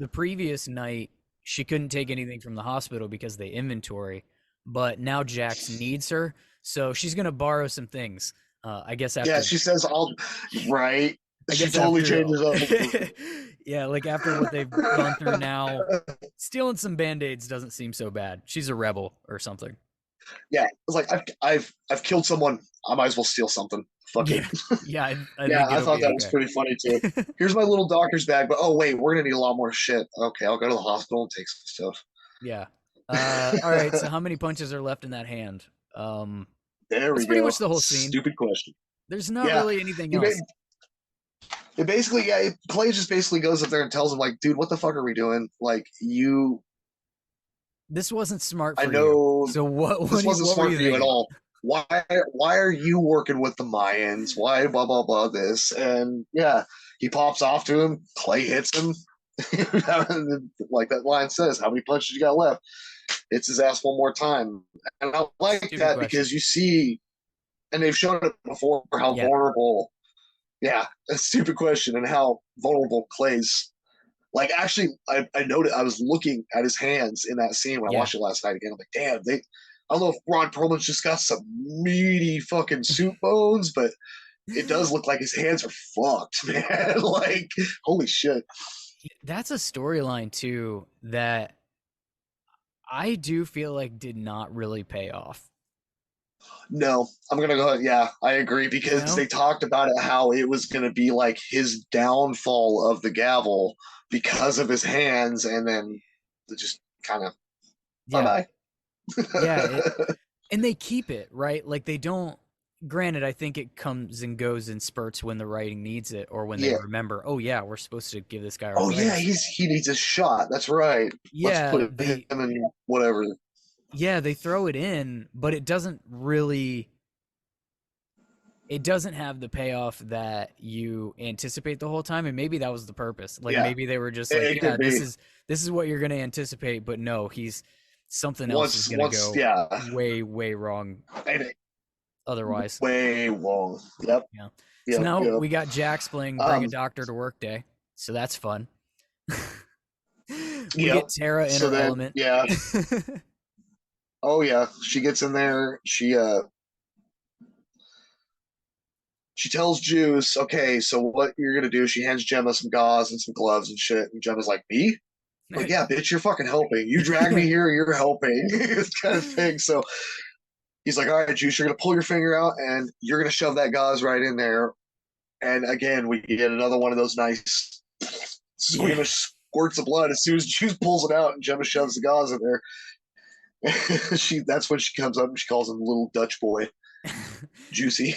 the previous night she couldn't take anything from the hospital because they inventory, but now Jax needs her, so she's gonna borrow some things. I guess after. Yeah, she says she totally changes up. Yeah, like after what they've gone through now, stealing some Band-Aids doesn't seem so bad. She's a rebel or something. Yeah, it's like I've killed someone. I might as well steal something. Fuck it. Yeah, I thought that was pretty funny too. Here's my little doctor's bag, but oh wait, we're gonna need a lot more shit. Okay, I'll go to the hospital and take some stuff. Yeah. All right. So how many punches are left in that hand? There we go. Pretty much the whole scene. Stupid question. There's not really anything else. It basically, Clay just basically goes up there and tells him, like, dude, what the fuck are we doing? Like, this wasn't smart for I know. you. So what this wasn't smart for you at all. why are you working with the Mayans? Why blah blah blah this? And yeah, he pops off to him. Clay hits him. Like that line says, how many punches you got left? Hits his ass one more time. And I like Stupid that question. because you see, and they've shown it before, how vulnerable. Yeah, a stupid question, and how vulnerable Clay's. Like, actually, I noted, I was looking at his hands in that scene when I watched it last night again. I'm like, damn, I don't know if Ron Perlman's just got some meaty fucking suit bones, but it does look like his hands are fucked, man. Like, holy shit. That's a storyline too that I do feel like did not really pay off. No, I'm gonna go. Yeah, I agree because they talked about it, how it was gonna be like his downfall of the gavel because of his hands, and then it just kind of bye. And they keep it right. Like they don't. Granted, I think it comes and goes in spurts when the writing needs it, or when they remember. Oh yeah, we're supposed to give this guy. Oh yeah, he needs a shot. That's right. Yeah, let's put him in whatever. Yeah, they throw it in, but it doesn't really. It doesn't have the payoff that you anticipate the whole time, and maybe that was the purpose. Like maybe they were just like, yeah, this is what you're going to anticipate, but no, he's something else is going to go way wrong. Otherwise, way wrong. Yep. Yeah. So now we got Jax playing Bring a Doctor to Work Day, so that's fun. We get Tara in her element. Yeah. Oh yeah, she gets in there. She tells Juice, okay, so what you're gonna do? She hands Gemma some gauze and some gloves and shit, and Gemma's like, me? Like, yeah, bitch, you're fucking helping. You drag me here, you're helping. This kind of thing. So he's like, all right, Juice, you're gonna pull your finger out and you're gonna shove that gauze right in there. And again, we get another one of those nice squeamish squirts of blood as soon as Juice pulls it out and Gemma shoves the gauze in there. That's when she comes up and she calls him little Dutch boy. Juicy.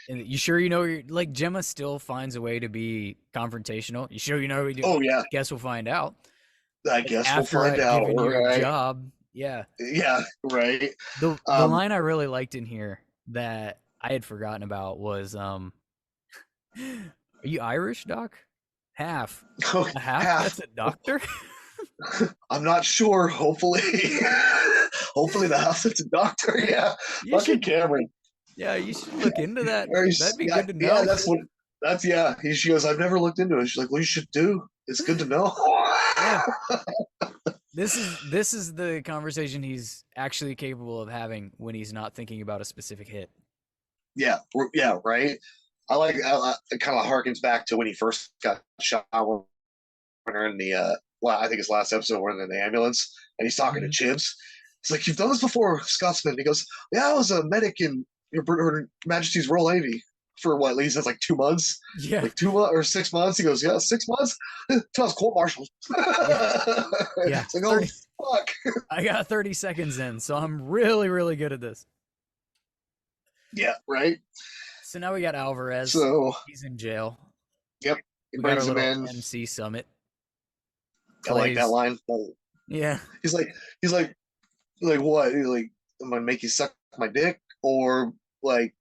You sure you know you're like Gemma still finds a way to be confrontational? You sure you know what we do? Oh yeah. Guess we'll find out. I guess we'll find out. Right. Job. Yeah. Yeah. Right. The line I really liked in here that I had forgotten about was are you Irish, Doc? Half. Oh, half? That's a doctor? I'm not sure. Hopefully the house is a doctor. Yeah. Fucking Cameron. Yeah, you should look into that. That'd be good to know. Yeah, she goes, I've never looked into it. She's like, well, you should do. It's good to know. Yeah. This is the conversation he's actually capable of having when he's not thinking about a specific hit. Yeah, right. It kind of harkens back to when he first got shot when they're in the I think it's last episode when they're in the ambulance and he's talking to Chibs. He's like, you've done this before, Scotsman. He goes, yeah, I was a medic in Her Majesty's Royal Navy for what, at least that's like 2 months. Yeah. Like 2 months or 6 months. He goes, yeah, 6 months? Till I was court-martialed. Yeah. It's like, oh, fuck. I got 30 seconds in, so I'm really, really good at this. Yeah, right? So now we got Alvarez. So he's in jail. Yep. We brings him in. MC Summit. I like that line. Yeah. He's like, what? He's like, I'm gonna make you suck my dick or like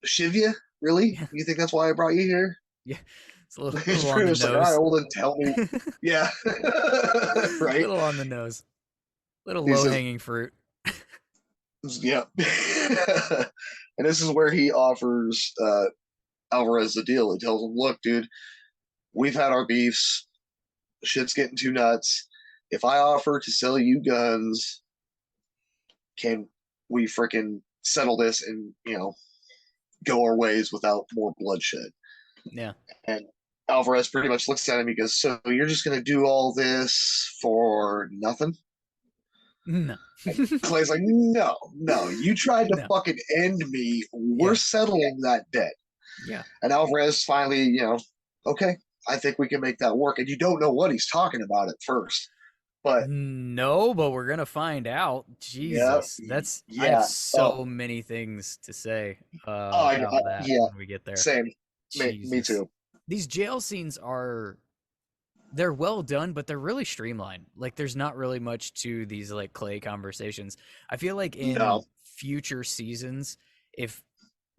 shiv you? Really? Yeah. You think that's why I brought you here? Yeah. It's a little on the nose. Like, all right, well then tell me. Yeah. Right. A little on the nose. Little low-hanging fruit. Yeah. And this is where he offers Alvarez the deal. He tells him, look, dude, we've had our beefs. Shit's getting too nuts. If I offer to sell you guns, can we freaking settle this and, go our ways without more bloodshed? Yeah. And Alvarez pretty much looks at him. He goes, so you're just going to do all this for nothing? No. Clay's like, no. You tried to fucking end me. We're settling that debt. Yeah. And Alvarez finally, okay, I think we can make that work. And you don't know what he's talking about at first. But no, but we're gonna find out. Jesus, I have so many things to say about that when we get there. Same, me too. These jail scenes they're well done, but they're really streamlined. Like, there's not really much to these like Clay conversations. I feel like in future seasons, if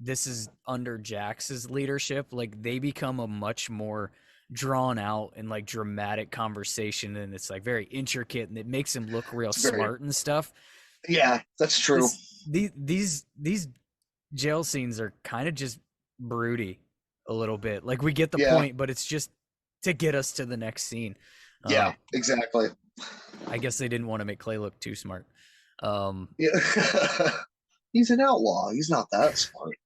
this is under Jax's leadership, like they become a much more drawn out and like dramatic conversation, and it's like very intricate, and it makes him look real smart and stuff. Yeah, that's true. These jail scenes are kind of just broody a little bit. Like we get the point, but it's just to get us to the next scene. Yeah, exactly. I guess they didn't want to make Clay look too smart. Yeah. He's an outlaw. He's not that smart.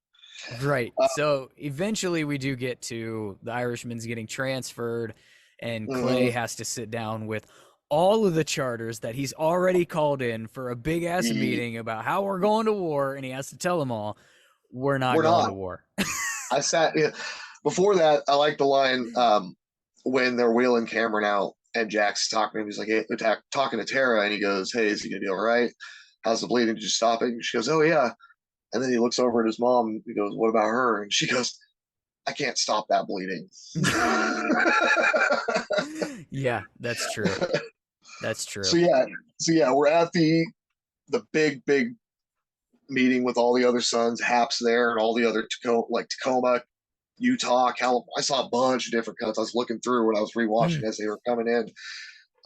Right. So eventually we do get to the Irishman's getting transferred, and Clay has to sit down with all of the charters that he's already called in for a big ass meeting about how we're going to war, and he has to tell them all, we're not going to war. I sat before that. I like the line when they're wheeling Cameron out and Jack's talking to him. He's like, hey, talking to Tara, and he goes, hey, is he gonna be all right? How's the bleeding? Did you stop it? And she goes, oh yeah. And then he looks over at his mom and he goes, what about her? And she goes, I can't stop that bleeding. Yeah, that's true. That's true. So yeah, we're at the big meeting with all the other sons. Hap's there and all the other Tacoma, Utah, California. I saw a bunch of different cuts. I was looking through when I was rewatching as they were coming in.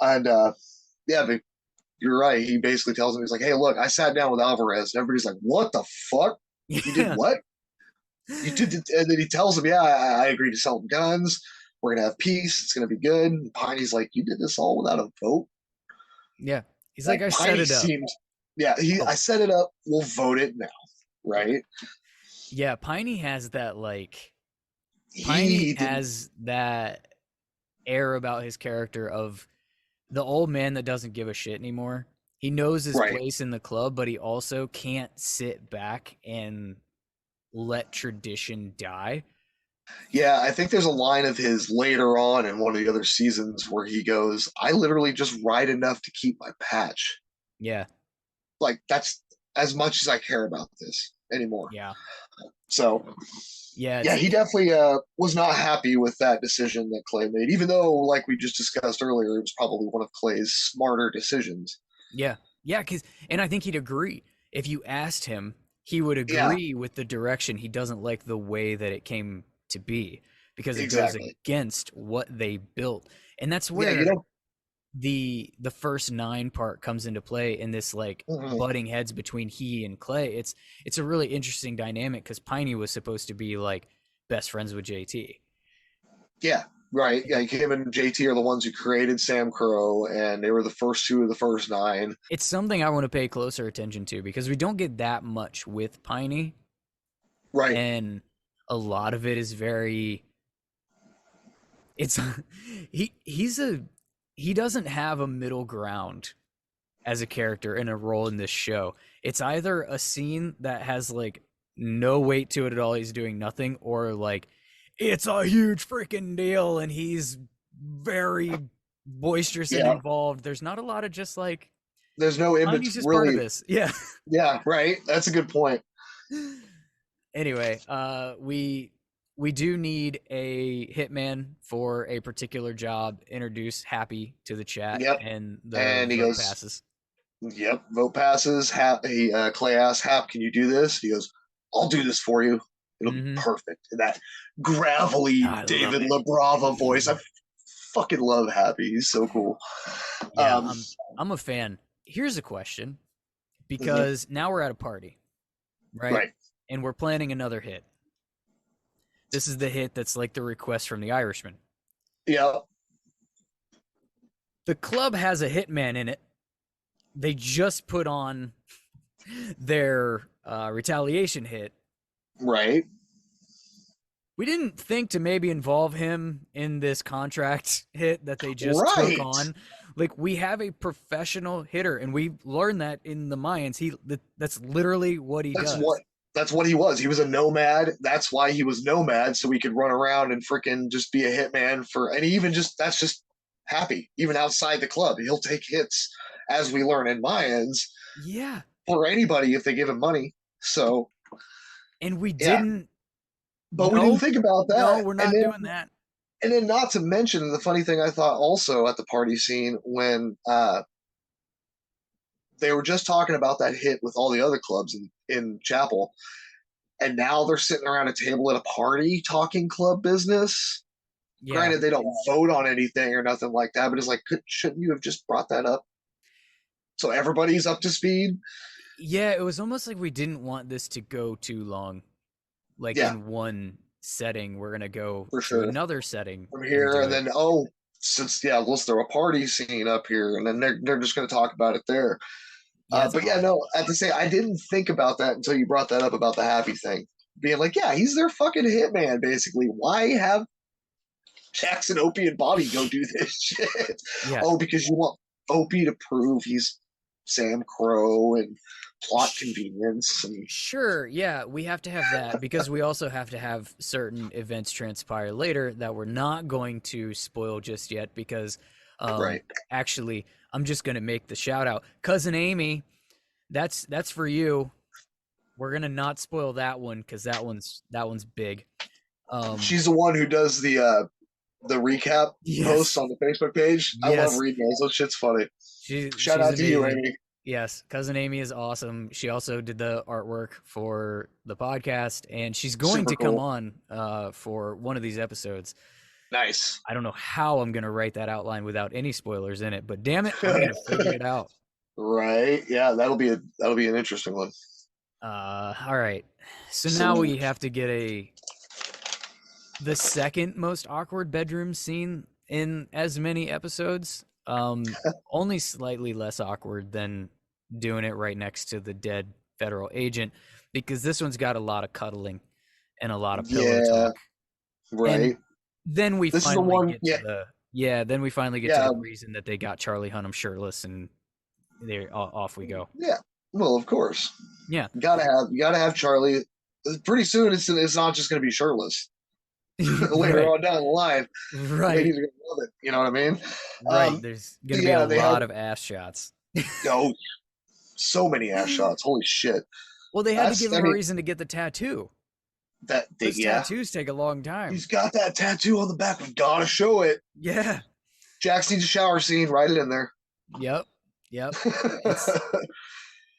And but you're right. He basically tells him, he's like, hey, look, I sat down with Alvarez. And everybody's like, what the fuck? You did what? You did, and then he tells him, yeah, I agreed to sell them guns. We're going to have peace. It's going to be good. And Piney's like, you did this all without a vote? Yeah. He's like, I set it up. I set it up. We'll vote it now. Right? Yeah, Piney has that, like, Piney has that air about his character of the old man that doesn't give a shit anymore. He knows his place in the club, but he also can't sit back and let tradition die. Yeah, I think there's a line of his later on in one of the other seasons where he goes, I literally just ride enough to keep my patch. Yeah. Like, that's as much as I care about this anymore. Yeah. So, yeah, he definitely was not happy with that decision that Clay made, even though, like we just discussed earlier, it was probably one of Clay's smarter decisions. Yeah. Yeah, and I think he'd agree. If you asked him, he would agree with the direction. He doesn't like the way that it came to be because it goes against what they built. And that's where the first 9 part comes into play in this like butting heads between he and Clay. It's a really interesting dynamic because Piney was supposed to be like best friends with JT. Yeah, right. Yeah, him and JT are the ones who created SAMCRO, and they were the first 2 of the first 9. It's something I want to pay closer attention to because we don't get that much with Piney. Right. And a lot of it is very he doesn't have a middle ground as a character in a role in this show. It's either a scene that has like no weight to it at all, he's doing nothing, or like it's a huge freaking deal and he's very boisterous and involved. There's not a lot of just like there's no image just really. Part of this. Yeah. Yeah, right. That's a good point. Anyway, we do need a hitman for a particular job. Introduce Happy to the chat, and he goes, passes. Yep, vote passes. Clay asks, Hap, can you do this? He goes, I'll do this for you. It'll be perfect. And that gravelly David LaBrava voice. I fucking love Happy. He's so cool. Yeah, I'm a fan. Here's a question, because now we're at a party, right? And we're planning another hit. This is the hit that's like the request from the Irishman. Yeah. The club has a hitman in it. They just put on their retaliation hit. Right. We didn't think to maybe involve him in this contract hit that they just took on. Like, we have a professional hitter, and we learned that in the Mayans. That's literally what he does. That's what he was. He was a nomad. That's why he was nomad, so he could run around and freaking just be a hitman and even just, that's just Happy. Even outside the club, he'll take hits, as we learn in Mayans. Yeah. For anybody if they give him money. So. And we didn't. But we didn't think about that. No, we're not doing that. And then not to mention the funny thing I thought also at the party scene when they were just talking about that hit with all the other clubs in Chapel, and now they're sitting around a table at a party talking club business. Yeah. Granted, they don't vote on anything or nothing like that, but it's like, shouldn't you have just brought that up so everybody's up to speed? Yeah, it was almost like we didn't want this to go too long. Like in one setting, we're gonna go to another setting from here, and then since let's throw a party scene up here, and then they're just gonna talk about it there. But yeah, no, at the same, I didn't think about that until you brought that up about the Happy thing, being like, yeah, he's their fucking hitman, basically. Why have Jackson, Opie, and Bobby go do this shit? Yeah. Oh, because you want Opie to prove he's SAMCRO and plot convenience. And... Sure, yeah, we have to have that because we also have to have certain events transpire later that we're not going to spoil just yet because actually I'm just going to make the shout out. Cousin Amy, that's for you. We're going to not spoil that one because that one's big. She's the one who does the recap posts on the Facebook page. I love reading those. Those shit's funny. Shout out to you, Amy. Yes, Cousin Amy is awesome. She also did the artwork for the podcast, and she's going to come on for one of these episodes. Nice. I don't know how I'm going to write that outline without any spoilers in it, but damn it, I'm going to figure it out. Right. Yeah, that'll be an interesting one. All right. So now we have to get the second most awkward bedroom scene in as many episodes. Only slightly less awkward than doing it right next to the dead federal agent, because this one's got a lot of cuddling and a lot of pillow talk. Right. And then we finally get to the reason that they got Charlie Hunnam shirtless, and off we go. Yeah. Well, of course. Yeah. You gotta have Charlie. Pretty soon, it's not just gonna be shirtless. Later on down the line, right? Ladies are gonna love it. You know what I mean? Right. There's gonna be a lot of ass shots. Oh, so many ass shots! Holy shit! Well, they had to give him a reason to get the tattoo. Those tattoos take a long time. He's got that tattoo on the back. We've got to show it. Yeah. Jax needs a shower scene. Write it in there. Yep. Yeah,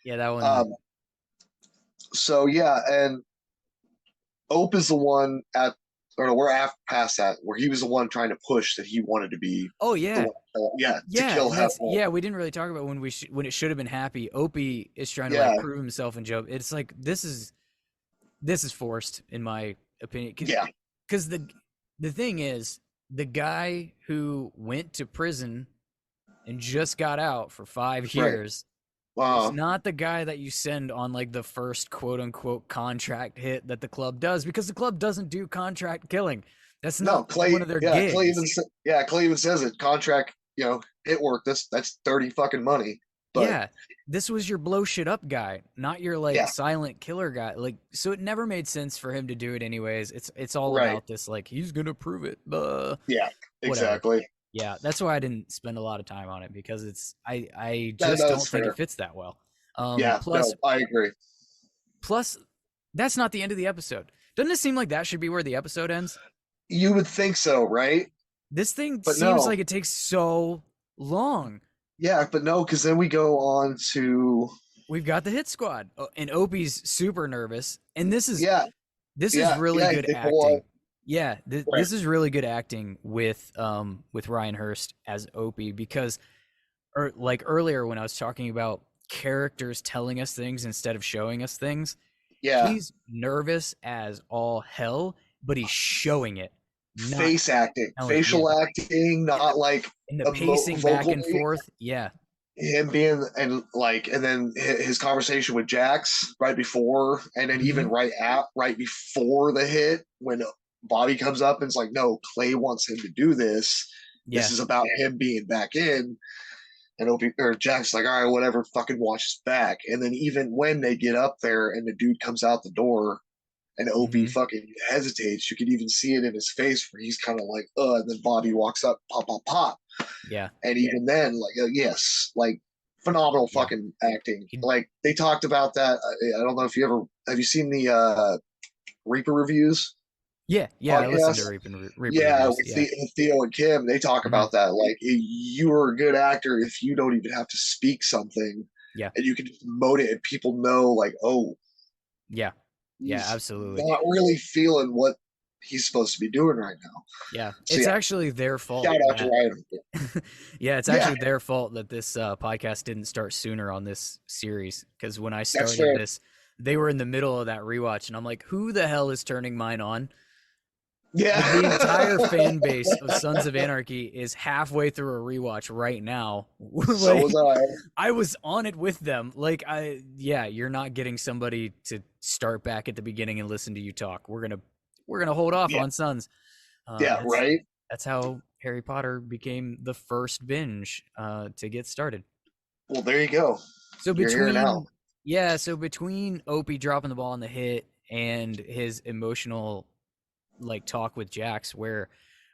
that one. So yeah, and Ope is the one we're past that, where he was the one trying to push that he wanted to be. Oh yeah, to kill Hefner. Yeah, we didn't really talk about when it should have been Happy. Opie is trying to prove himself and Joe. It's like this is forced in my opinion. Because the thing is, the guy who went to prison and just got out for 5 years. Wow. It's not the guy that you send on like the first quote unquote contract hit that the club does, because the club doesn't do contract killing. That's not one of their gigs. Clay even says it. Contract, hit work. That's dirty fucking money. But, yeah, this was your blow shit up guy, not your silent killer guy. Like, so it never made sense for him to do it anyways. It's all about this, like, he's gonna prove it. Yeah, exactly. Yeah, that's why I didn't spend a lot of time on it, because I just don't think it fits that well. Plus, I agree. Plus, that's not the end of the episode. Doesn't it seem like that should be where the episode ends? You would think so, right? This thing seems like it takes so long. Yeah, but no, because then we go on to... We've got the hit squad, and Opie's super nervous, and this is really good acting. Yeah, this is really good acting with Ryan Hurst as Opie, because earlier when I was talking about characters telling us things instead of showing us things, he's nervous as all hell, but he's showing it. Face acting, facial acting, not like in the pacing back and forth. Yeah, him being and then his conversation with Jax right before, and then even right before the hit when Bobby comes up and it's like, no, Clay wants him to do this. This is about him being back in. And Opie or Jack's like, all right, whatever, fucking watch his back. And then even when they get up there and the dude comes out the door and Opie fucking hesitates, you could even see it in his face where he's kind of like, and then Bobby walks up, pop, pop, pop. Yeah. And even then, phenomenal fucking acting. Like, they talked about that. I don't know if have you seen the Reaper reviews? Yeah, I listened to Reaper reviews. With Theo and Kim, they talk about that. Like, you are a good actor if you don't even have to speak something. Yeah. and you can just emote it, and people know, like, oh, Yeah. Yeah, he's absolutely. not really feeling what he's supposed to be doing right now. Yeah. So It's yeah, actually their fault shout out to that Ryan. yeah, it's Yeah, actually their fault that this podcast didn't start sooner on this series, because when I that's started fair. this, they were in the middle of that rewatch, and I'm like, who the hell is turning mine on? Yeah. Like, the entire fan base of Sons of Anarchy is halfway through a rewatch right now. So Like, was I. I was on it with them. Like, yeah, you're not getting somebody to start back at the beginning and listen to you talk. We're gonna hold off Yeah. on Sons. Yeah, right. That's how Harry Potter became the first binge to get started. Well, there you go. So You're here now. between Opie dropping the ball on the hit and his emotional like talk with Jax, where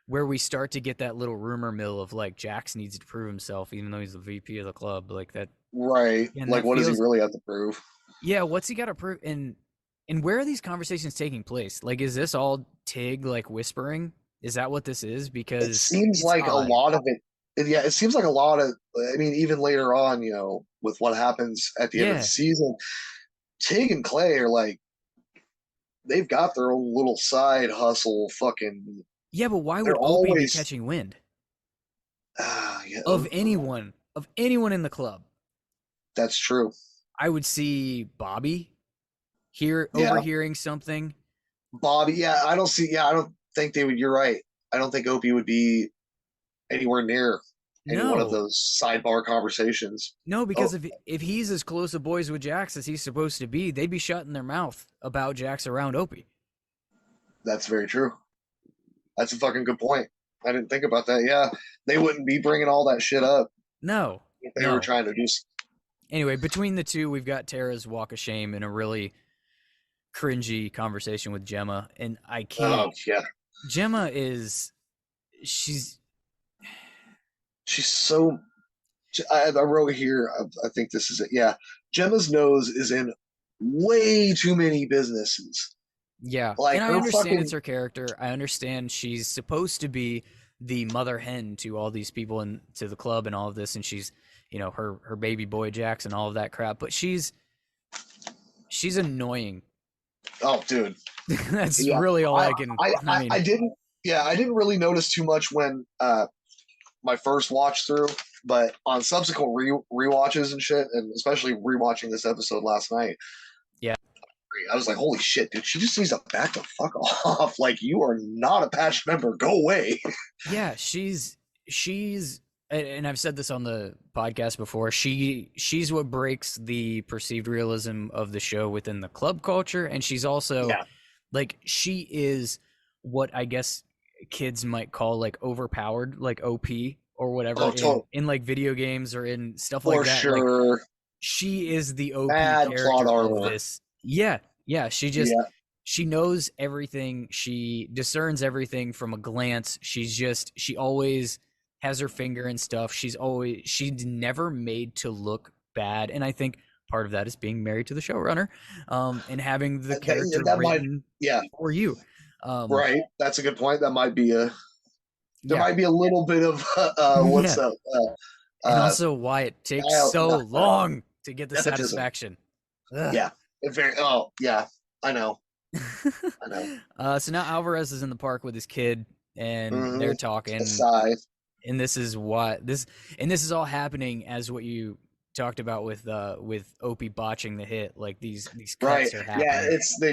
we start to get that little rumor mill of like Jax needs to prove himself even though he's the VP of the club, like that. Right. And Like, that what does he feels, really have to prove? yeah, what's he got to prove? And where are these conversations taking place? Like, is this all Tig like whispering? Is that what this is? It Because seems it's like a odd. lot of it. Yeah, it seems like a lot of. I mean, even later on, with what happens at the end of the Yeah. season, Tig and Clay are like, they've got their own little side hustle. Fucking, Yeah, but why they're would Opie be always. catching wind Yeah, of anyone in the club? that's true. I would see Bobby Yeah, overhearing something. Bobby. Yeah, I don't see. Yeah, I don't think they would. You're right. I don't think Opie would be anywhere near any one of No. those sidebar conversations. No, Oh, because if he's as close to boys with Jax as he's supposed to be, they'd be shutting their mouth about Jax around Opie. that's very true. That's a fucking good point. I didn't think about that. Yeah, they wouldn't be bringing all that shit up No. if they were No. trying to do. Anyway, between the two, we've got Tara's walk of shame and a really cringy conversation with Gemma, and I can't. Oh yeah, Gemma is she's she's so. I wrote here. I think this is it. Yeah, Gemma's nose is in way too many businesses. yeah, Like and I her understand it's fucking. her character. I understand she's supposed to be the mother hen to all these people and to the club and all of this, and she's her baby boy Jax and all of that crap. But she's annoying. Oh, dude. That's Yeah, really all I I can. I I mean, didn't. Yeah, I didn't really notice too much when my first watch through, but on subsequent rewatches and shit, and especially rewatching this episode last night, yeah, I was like, "Holy shit, dude! She just needs to back the fuck off. Like, you are not a patch member. Go away." yeah, she's and I've said this on the podcast before. She's what breaks the perceived realism of the show within the club culture, and she's also Yeah. like she is what I guess kids might call like overpowered, like OP or whatever Oh, in like video games or in stuff like for that. Like, sure. she is the OP Bad plot character of armor. this. Yeah, yeah. Yeah. She knows everything. She discerns everything from a glance. She always has her finger in stuff. She's never made to look bad. And I think part of that is being married to the showrunner, and having the character That might. written Yeah. for you. Right. That's a good point. That might be a. There Yeah, might be a little bit of what's yeah. up. And also why it takes so long to get the Nepotism. satisfaction. Ugh. Yeah. Very. Oh, yeah. I know. I know. So now Alvarez is in the park with his kid, and they're talking. Aside. And this is all happening as what you talked about with Opie botching the hit. Like these cuts are happening.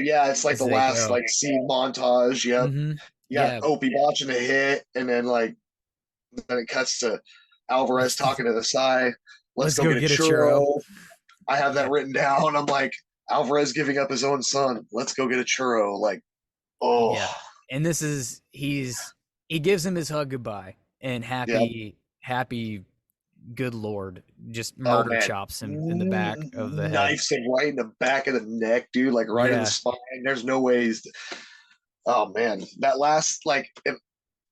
Yeah, it's like the last like scene montage. Yep. Mm-hmm. You got Yeah. Opie watching a hit, and then it cuts to Alvarez talking to the side. Let's go get a churro. I have that written down. I'm like, Alvarez giving up his own son. Let's go get a churro. Like, oh yeah. And this is he gives him his hug goodbye, and happy good lord, just murder chops him in the back of the head. Knifes him right in the back of the neck, dude, like right in the spine. There's no ways. Oh man, that last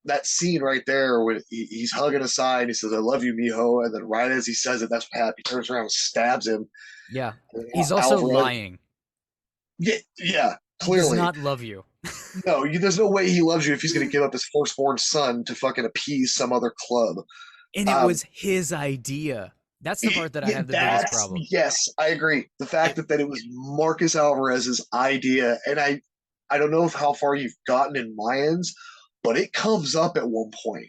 that scene right there when he's hugging aside, he says, "I love you, mijo," and then right as he says it, that's what happens. He turns around and stabs him. Yeah, he's also lying. Yeah, clearly he does not love you. No, there's no way he loves you if he's going to give up his firstborn son to fucking appease some other club. And it was his idea. That's the part that I have the biggest That's problem. yes, I agree. The fact that it was Marcus Alvarez's idea, and I don't know if how far you've gotten in Mayans, but it comes up at one point.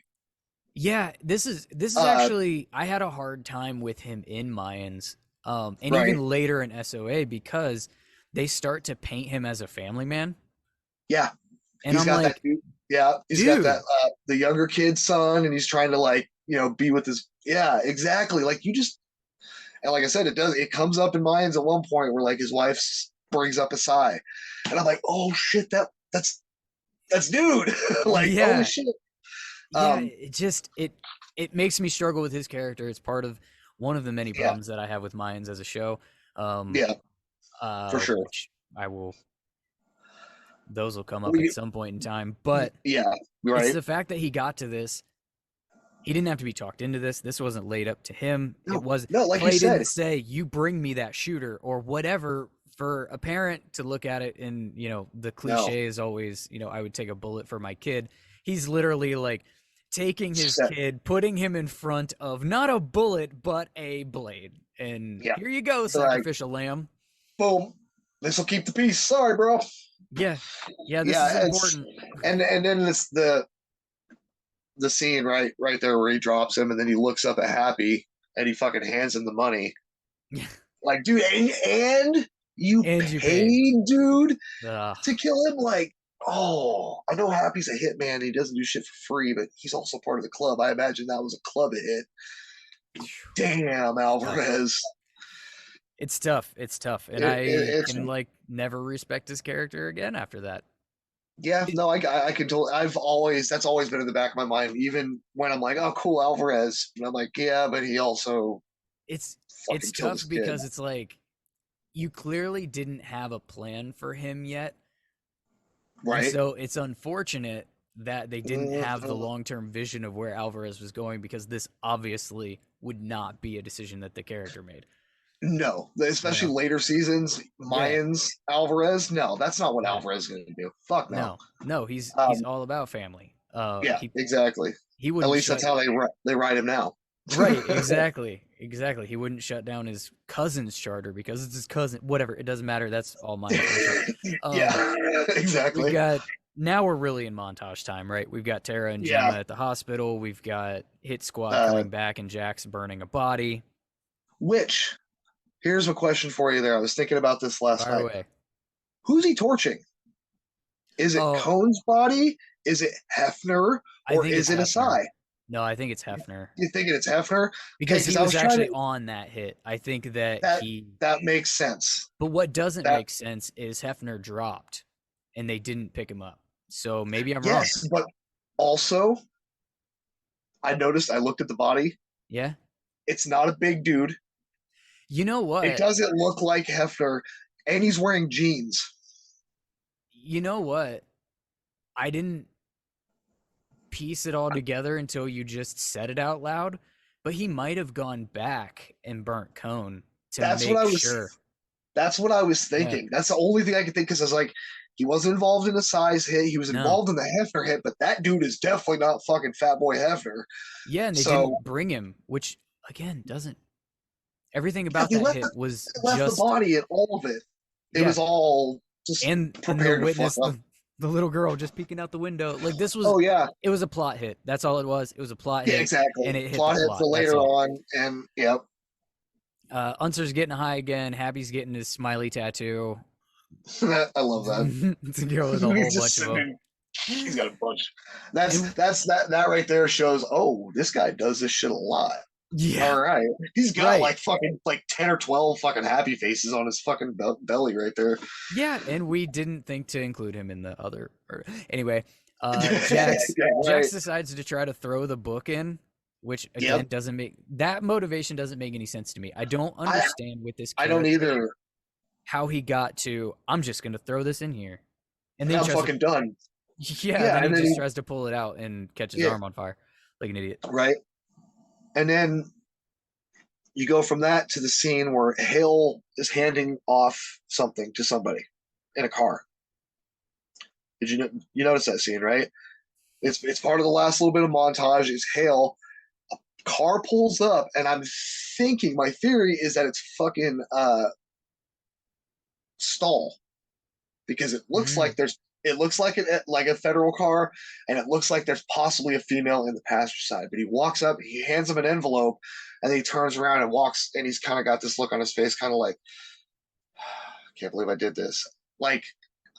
Yeah, this is actually, I had a hard time with him in Mayans, and Right. even later in SOA, because they start to paint him as a family man. Yeah, And I'm got like, that. Yeah, he's got dude, that the younger kid's son, and he's trying to like be with his. Yeah, exactly. Like you just and like I said, it comes up in Mayans at one point where like his wife brings up a sigh, and I'm like, oh shit, that's dude. Like holy yeah, shit. yeah, it makes me struggle with his character. It's part of one of the many Yeah, problems that I have with Mayans as a show. yeah, for sure. Which I will, those will come up at We, some point in time. But yeah, it's right. the fact that he got to this. He didn't have to be talked into this. This wasn't laid up to him. It was No, like you Clay said, didn't say, "You bring me that shooter," or whatever. For a parent to look at it, and the no. cliche is always, I would take a bullet for my kid. He's literally like taking his Set. kid, putting him in front of not a bullet but a blade, and Yeah, here you go, sacrificial lamb. boom. This will keep the peace. Sorry, bro. Yeah, this Yeah, is important. and then this the scene right there where he drops him and then he looks up at Happy and he fucking hands him the money. Yeah, Like, dude, and you and you paid. paid, dude, Ugh. to kill him. Like, oh, I know Happy's a hitman. He doesn't do shit for free, but he's also part of the club. I imagine that was a club hit. Damn, Alvarez. It's tough. It's tough, and I can like never respect his character again after that. Yeah, no, I can totally. That's always been in the back of my mind, even when I'm like, oh, cool, Alvarez, and I'm like, yeah, but he also It's fucking killed tough his because kid. it's like you clearly didn't have a plan for him yet, and Right. so it's unfortunate that they didn't have the Mhm. long-term vision of where Alvarez was going, because this obviously would not be a decision that the character made. No, especially later seasons, Yeah. Mayans, Alvarez. No, that's not what Yeah. Alvarez is going to do. Fuck no. No, he's all about family. Yeah, exactly. He At wouldn't least that's how they ride him now. Right, exactly. He wouldn't shut down his cousin's charter because it's his cousin. Whatever, it doesn't matter. That's all mine. Yeah, exactly. Now we're really in montage time, right? We've got Tara and Yeah. Gemma at the hospital. We've got Hit Squad coming back, and Jack's burning a body. Which, here's a question for you there. I was thinking about this last Fire night. away. Who's he torching? Is it Kohn's body? Is it Hefner? Or is it Asai? No, I think it's Hefner. You thinking it's Hefner? Because he was actually on that hit. I think that that makes sense. But what doesn't make sense is Hefner dropped, and they didn't pick him up. So maybe I'm wrong. Yes, but also, I looked at the body. Yeah. It's not a big dude. You know what? It doesn't look like Hefner, and he's wearing jeans. You know what? I didn't piece it all together until you just said it out loud, but he might have gone back and burnt Kohn to make sure. That's what I was thinking. Yeah. That's the only thing I could think, because I was like, he wasn't involved in the size hit. He was involved in the Hefner hit, but that dude is definitely not fucking Fat Boy Hefner. Yeah, and they didn't bring him, which, again, doesn't... Everything about that hit was just... the body and all of it. It was all just prepared the witness, the little girl just peeking out the window. Like, this was... Oh, yeah. It was a plot hit. That's all it was. It was a plot hit. Yeah, exactly. And it hit plot the hit plot. for later on, and, yep. Unser's getting high again. Happy's getting his smiley tattoo. I love that. It's a girl with a whole bunch of them. He's got a bunch. That right there shows, oh, this guy does this shit a lot. Yeah. All right. He's got like 10 or 12 fucking happy faces on his fucking belly right there. Yeah, and we didn't think to include him in the other. Anyway, Jax decides to try to throw the book in, which again doesn't make motivation doesn't make any sense to me. I don't understand with this character. I don't either. How he got to, I'm just gonna throw this in here, and then I'm fucking done. Yeah, then he just tries to pull it out and catch his arm on fire like an idiot. Right. And then you go from that to the scene where Hale is handing off something to somebody in a car. Did you notice that scene, right? It's part of the last little bit of montage. Is Hale car pulls up, and I'm thinking my theory is that it's fucking Stall, because it looks like there's it looks like like a federal car, and it looks like there's possibly a female in the passenger side. But he walks up, he hands him an envelope, and then he turns around and walks, and he's kind of got this look on his face, kind of like, I can't believe I did this. Like,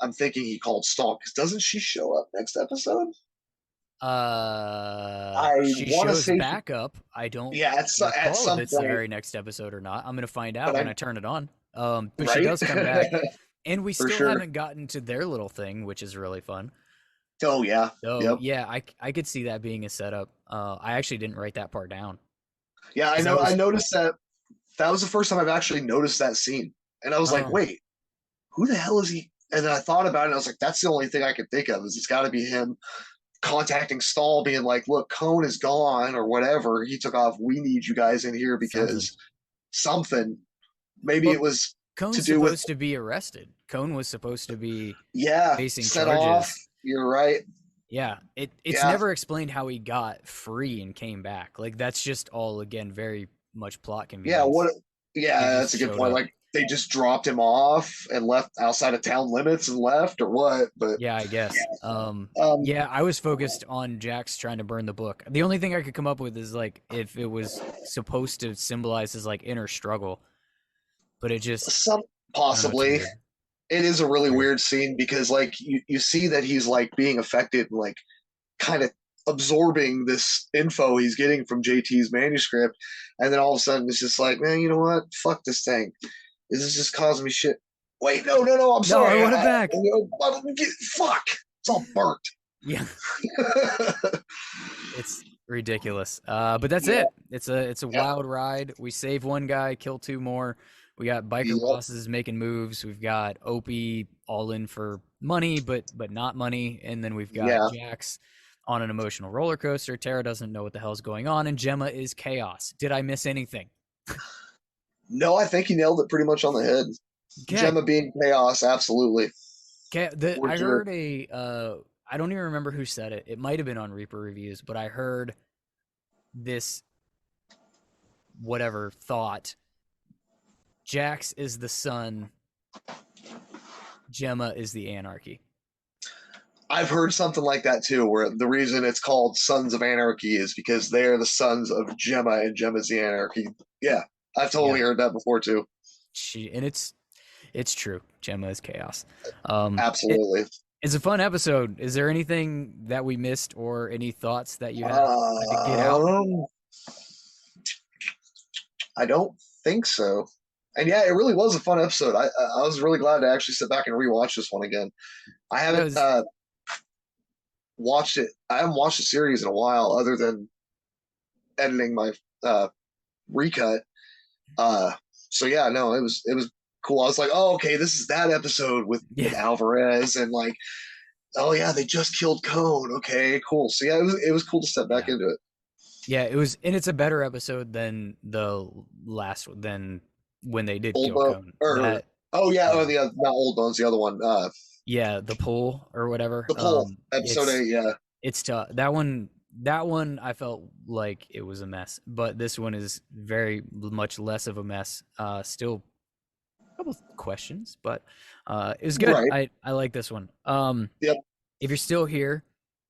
I'm thinking he called Stall, because doesn't she show up next episode? I She want to shows say, back up. I don't yeah, at recall some if it's the point, very next episode or not. I'm gonna find out but when I I turn it on. But she right does come back, and we for still sure. haven't gotten to their little thing, which is really fun. Oh yeah, So yep, yeah, I could see that being a setup. I actually didn't write that part down yeah. I because know. I noticed that. That was the first time I've actually noticed that scene, and I was like, oh, wait, who the hell is he? And then I thought about it, and I was like, that's the only thing I could think of is it's got to be him contacting Stahl, being like, look, Kohn is gone or whatever. He took off. We need you guys in here something. because something. Maybe Well, it was to Cohn's do with, supposed to be arrested. Kohn was supposed to be yeah, facing set off. charges. You're right. Yeah, it's Yeah. never explained how he got free and came back. Like that's just all again very much plot Yeah. convenience. What? He Yeah, just that's a good showed point. up. Like they just dropped him off and left outside of town limits and left, or what? But Yeah, I guess. um, Yeah, I was focused on Jax trying to burn the book. The only thing I could come up with is like if it was supposed to symbolize his like inner struggle, but it just some I don't know, it's possibly. weird. It is a really Weird. weird scene because like you see that he's like being affected and like kind of absorbing this info he's getting from JT's manuscript, and then all of a sudden it's just like, man, you know what? Fuck this thing. This is just causing me shit. Wait, no, I'm No, sorry. I want it back. Fuck. It's all burnt. Yeah, it's ridiculous. But that's Yeah. it. It's a Yep. wild ride. We save one guy, kill two more. We got biker Yep. bosses making moves. We've got Opie all in for money, but not money. And then we've got Yeah. Jax on an emotional roller coaster. Tara doesn't know what the hell's going on, and Gemma is chaos. Did I miss anything? No, I think he nailed it pretty much on the head. Okay. Gemma being chaos, absolutely. Okay. For I sure. heard I don't even remember who said it. It might have been on Reaper Reviews, but I heard this whatever thought. Jax is the sun. Gemma is the anarchy. I've heard something like that too, where the reason it's called Sons of Anarchy is because they're the sons of Gemma, and Gemma's the Anarchy. Yeah, I've totally heard that before too. And it's true. Gemma is chaos. Absolutely. It's a fun episode. Is there anything that we missed or any thoughts that you had to get out? I don't think so. And yeah, it really was a fun episode. I was really glad to actually sit back and rewatch this one again. I haven't watched it. I haven't watched the series in a while, other than editing my recut. So yeah, no, it was cool. I was like, oh, okay, this is that episode with Alvarez, and like, oh yeah, they just killed Kohn. Okay, cool. So yeah, it was cool to step back into it. Yeah, it was, and it's a better episode than the last than when they did kill Kohn. Oh yeah, not Old Bones, the other one. Yeah, the pull or whatever. The pull, episode 8. Yeah, it's tough. That one I felt like it was a mess, but this one is very much less of a mess. Still a couple questions, but it was good. Right. I like this one. Yep. If you're still here,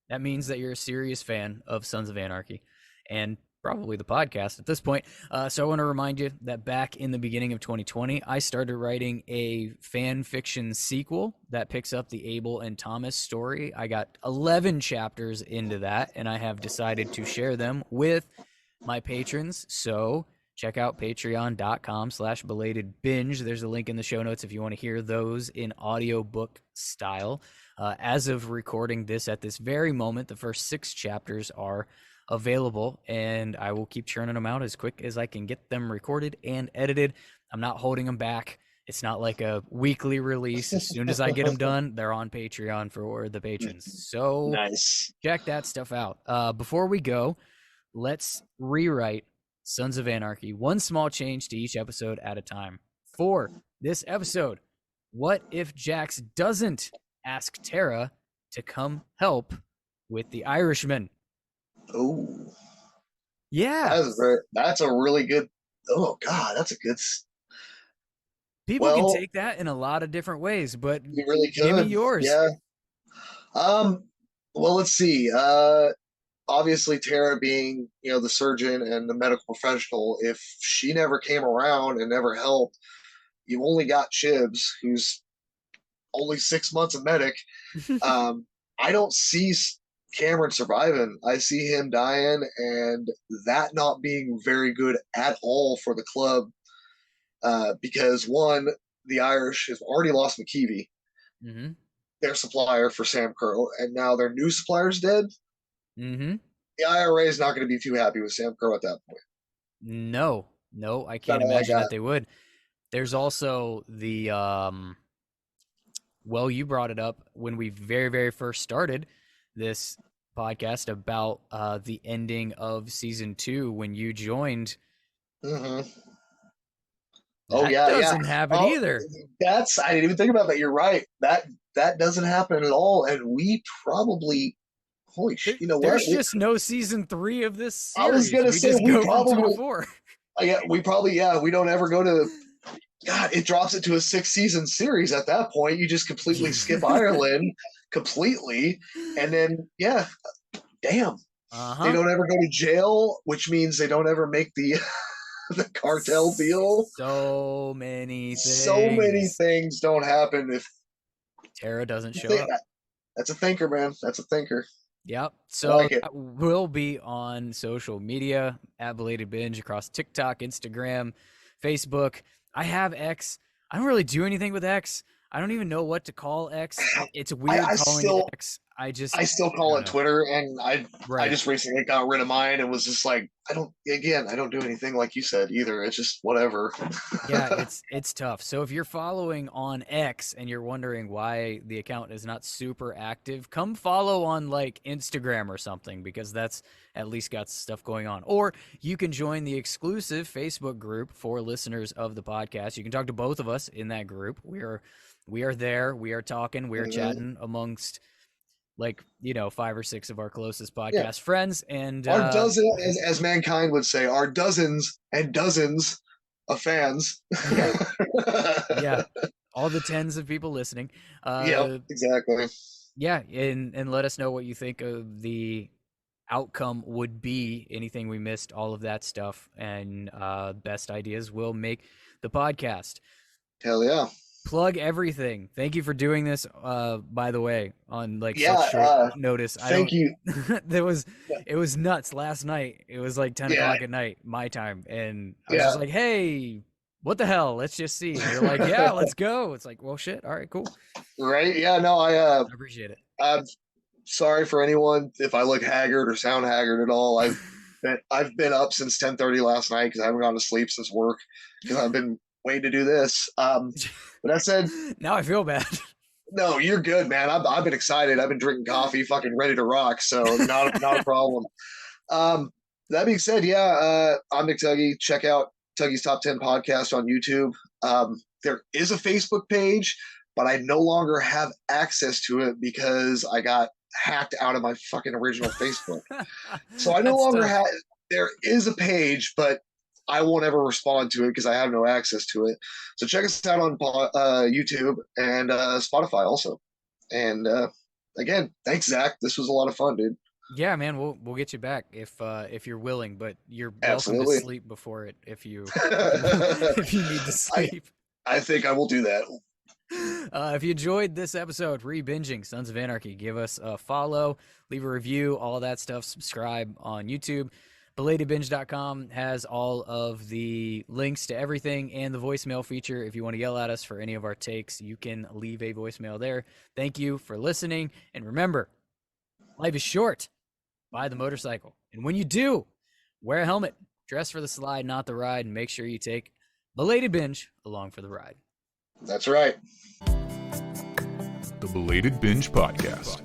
that means that you're a serious fan of Sons of Anarchy, and probably the podcast at this point. So I want to remind you that back in the beginning of 2020, I started writing a fan fiction sequel that picks up the Abel and Thomas story. I got 11 chapters into that, and I have decided to share them with my patrons. So check out patreon.com/belatedbinge. There's a link in the show notes if you want to hear those in audiobook style. As of recording this at this very moment, the first 6 chapters are available, and I will keep churning them out as quick as I can get them recorded and edited. I'm not holding them back. It's not like a weekly release. As soon as I get them done, they're on Patreon for the patrons. So nice. Check that stuff out. Before we go, let's rewrite Sons of Anarchy. One small change to each episode at a time. For this episode, what if Jax doesn't ask Tara to come help with the Irishman? Oh, Yeah. That's a really good. Oh God, that's a good. People can Well, take that in a lot of different ways, but you really give me could. yours. Yeah. Um. Well, let's see. Obviously, Tara being the surgeon and the medical professional, if she never came around and never helped, you only got Chibs, who's only 6 months a medic. Um, I don't see Cameron surviving. I see him dying, and that not being very good at all for the club. Because one, the Irish have already lost McKeevy, Mm-hmm. their supplier for SAMCRO, and now their new supplier's dead. Mm-hmm. The IRA is not going to be too happy with SAMCRO at that point. No, I That's can't all I imagine that got. they would. There's also the well, you brought it up when we very, very first started this podcast about the ending of season 2 when you joined. Mm-hmm. Oh That yeah. doesn't happen Oh, either. I didn't even think about that. You're right. That doesn't happen at all, and we probably holy shit. You know what? There's just no season 3 of this I was series. gonna We say just we go from 2 to probably 4. we don't ever go to. God, it drops it to a 6 season series at that point. You just completely skip Ireland completely, and then damn, they Uh-huh. don't ever go to jail, which means they don't ever make the the cartel deal. So many So many things. things don't happen if Tara doesn't show up. that's a thinker, man. That's a thinker. Yep. I So like it. that will be on social media at Belated Binge across TikTok, Instagram, Facebook. I have X. I don't really do anything with X. I don't even know what to call X. It's weird I calling it still X. I still I call don't it know. Twitter, and I Right. just recently got rid of mine and was just like, I don't do anything like you said either. It's just whatever. Yeah, it's tough. So if you're following on X and you're wondering why the account is not super active, come follow on like Instagram or something because that's at least got stuff going on. Or you can join the exclusive Facebook group for listeners of the podcast. You can talk to both of us in that group. We are there, we are talking, we are Mhm. chatting amongst like, 5 or 6 of our closest Yeah, podcast friends and our dozen, as mankind would say, our dozens and dozens of fans. yeah, yeah, all the tens of people listening. Yep, Uh exactly. Yeah, and let us know what you think of the outcome would be. Anything we missed, all of that stuff, and best ideas will make the podcast. Hell yeah. Plug everything. Thank you for doing this. By the way, on like Yeah. such short notice, I Thank don't. you. It was nuts last night. It was like 10 Yeah. o'clock at night my time, and I was Yeah. just like, "Hey, what the hell? Let's just see." And you're like, "Yeah, let's go." It's like, "Well, shit. All right, cool. Right. Yeah. No. I appreciate it." I'm sorry for anyone if I look haggard or sound haggard at all. I've been up since 10:30 last night because I haven't gone to sleep since work because I've been waiting to do this. But I said, Now I feel bad. no, you're good, man. I've been excited. I've been drinking coffee, fucking ready to rock. So not a problem. That being said, I'm McTuggy. Check out Tuggy's Top 10 podcast on YouTube. There is a Facebook page, but I no longer have access to it because I got hacked out of my fucking original Facebook. So I no That's longer tough. have. There is a page, but I won't ever respond to it because I have no access to it. So check us out on YouTube and Spotify also. And again, thanks, Zach. This was a lot of fun, dude. Yeah, man, we'll get you back if you're willing, but you're welcome to Absolutely. sleep before it if you if you need to sleep. I think I will do that. If you enjoyed this episode, re-binging Sons of Anarchy, give us a follow, leave a review, all that stuff. Subscribe on YouTube. BelatedBinge.com has all of the links to everything and the voicemail feature. If you want to yell at us for any of our takes, you can leave a voicemail there. Thank you for listening, and remember, life is short. Buy the motorcycle, and when you do, wear a helmet. Dress for the slide, not the ride, and make sure you take Belated Binge along for the ride. That's right. The Belated Binge Podcast.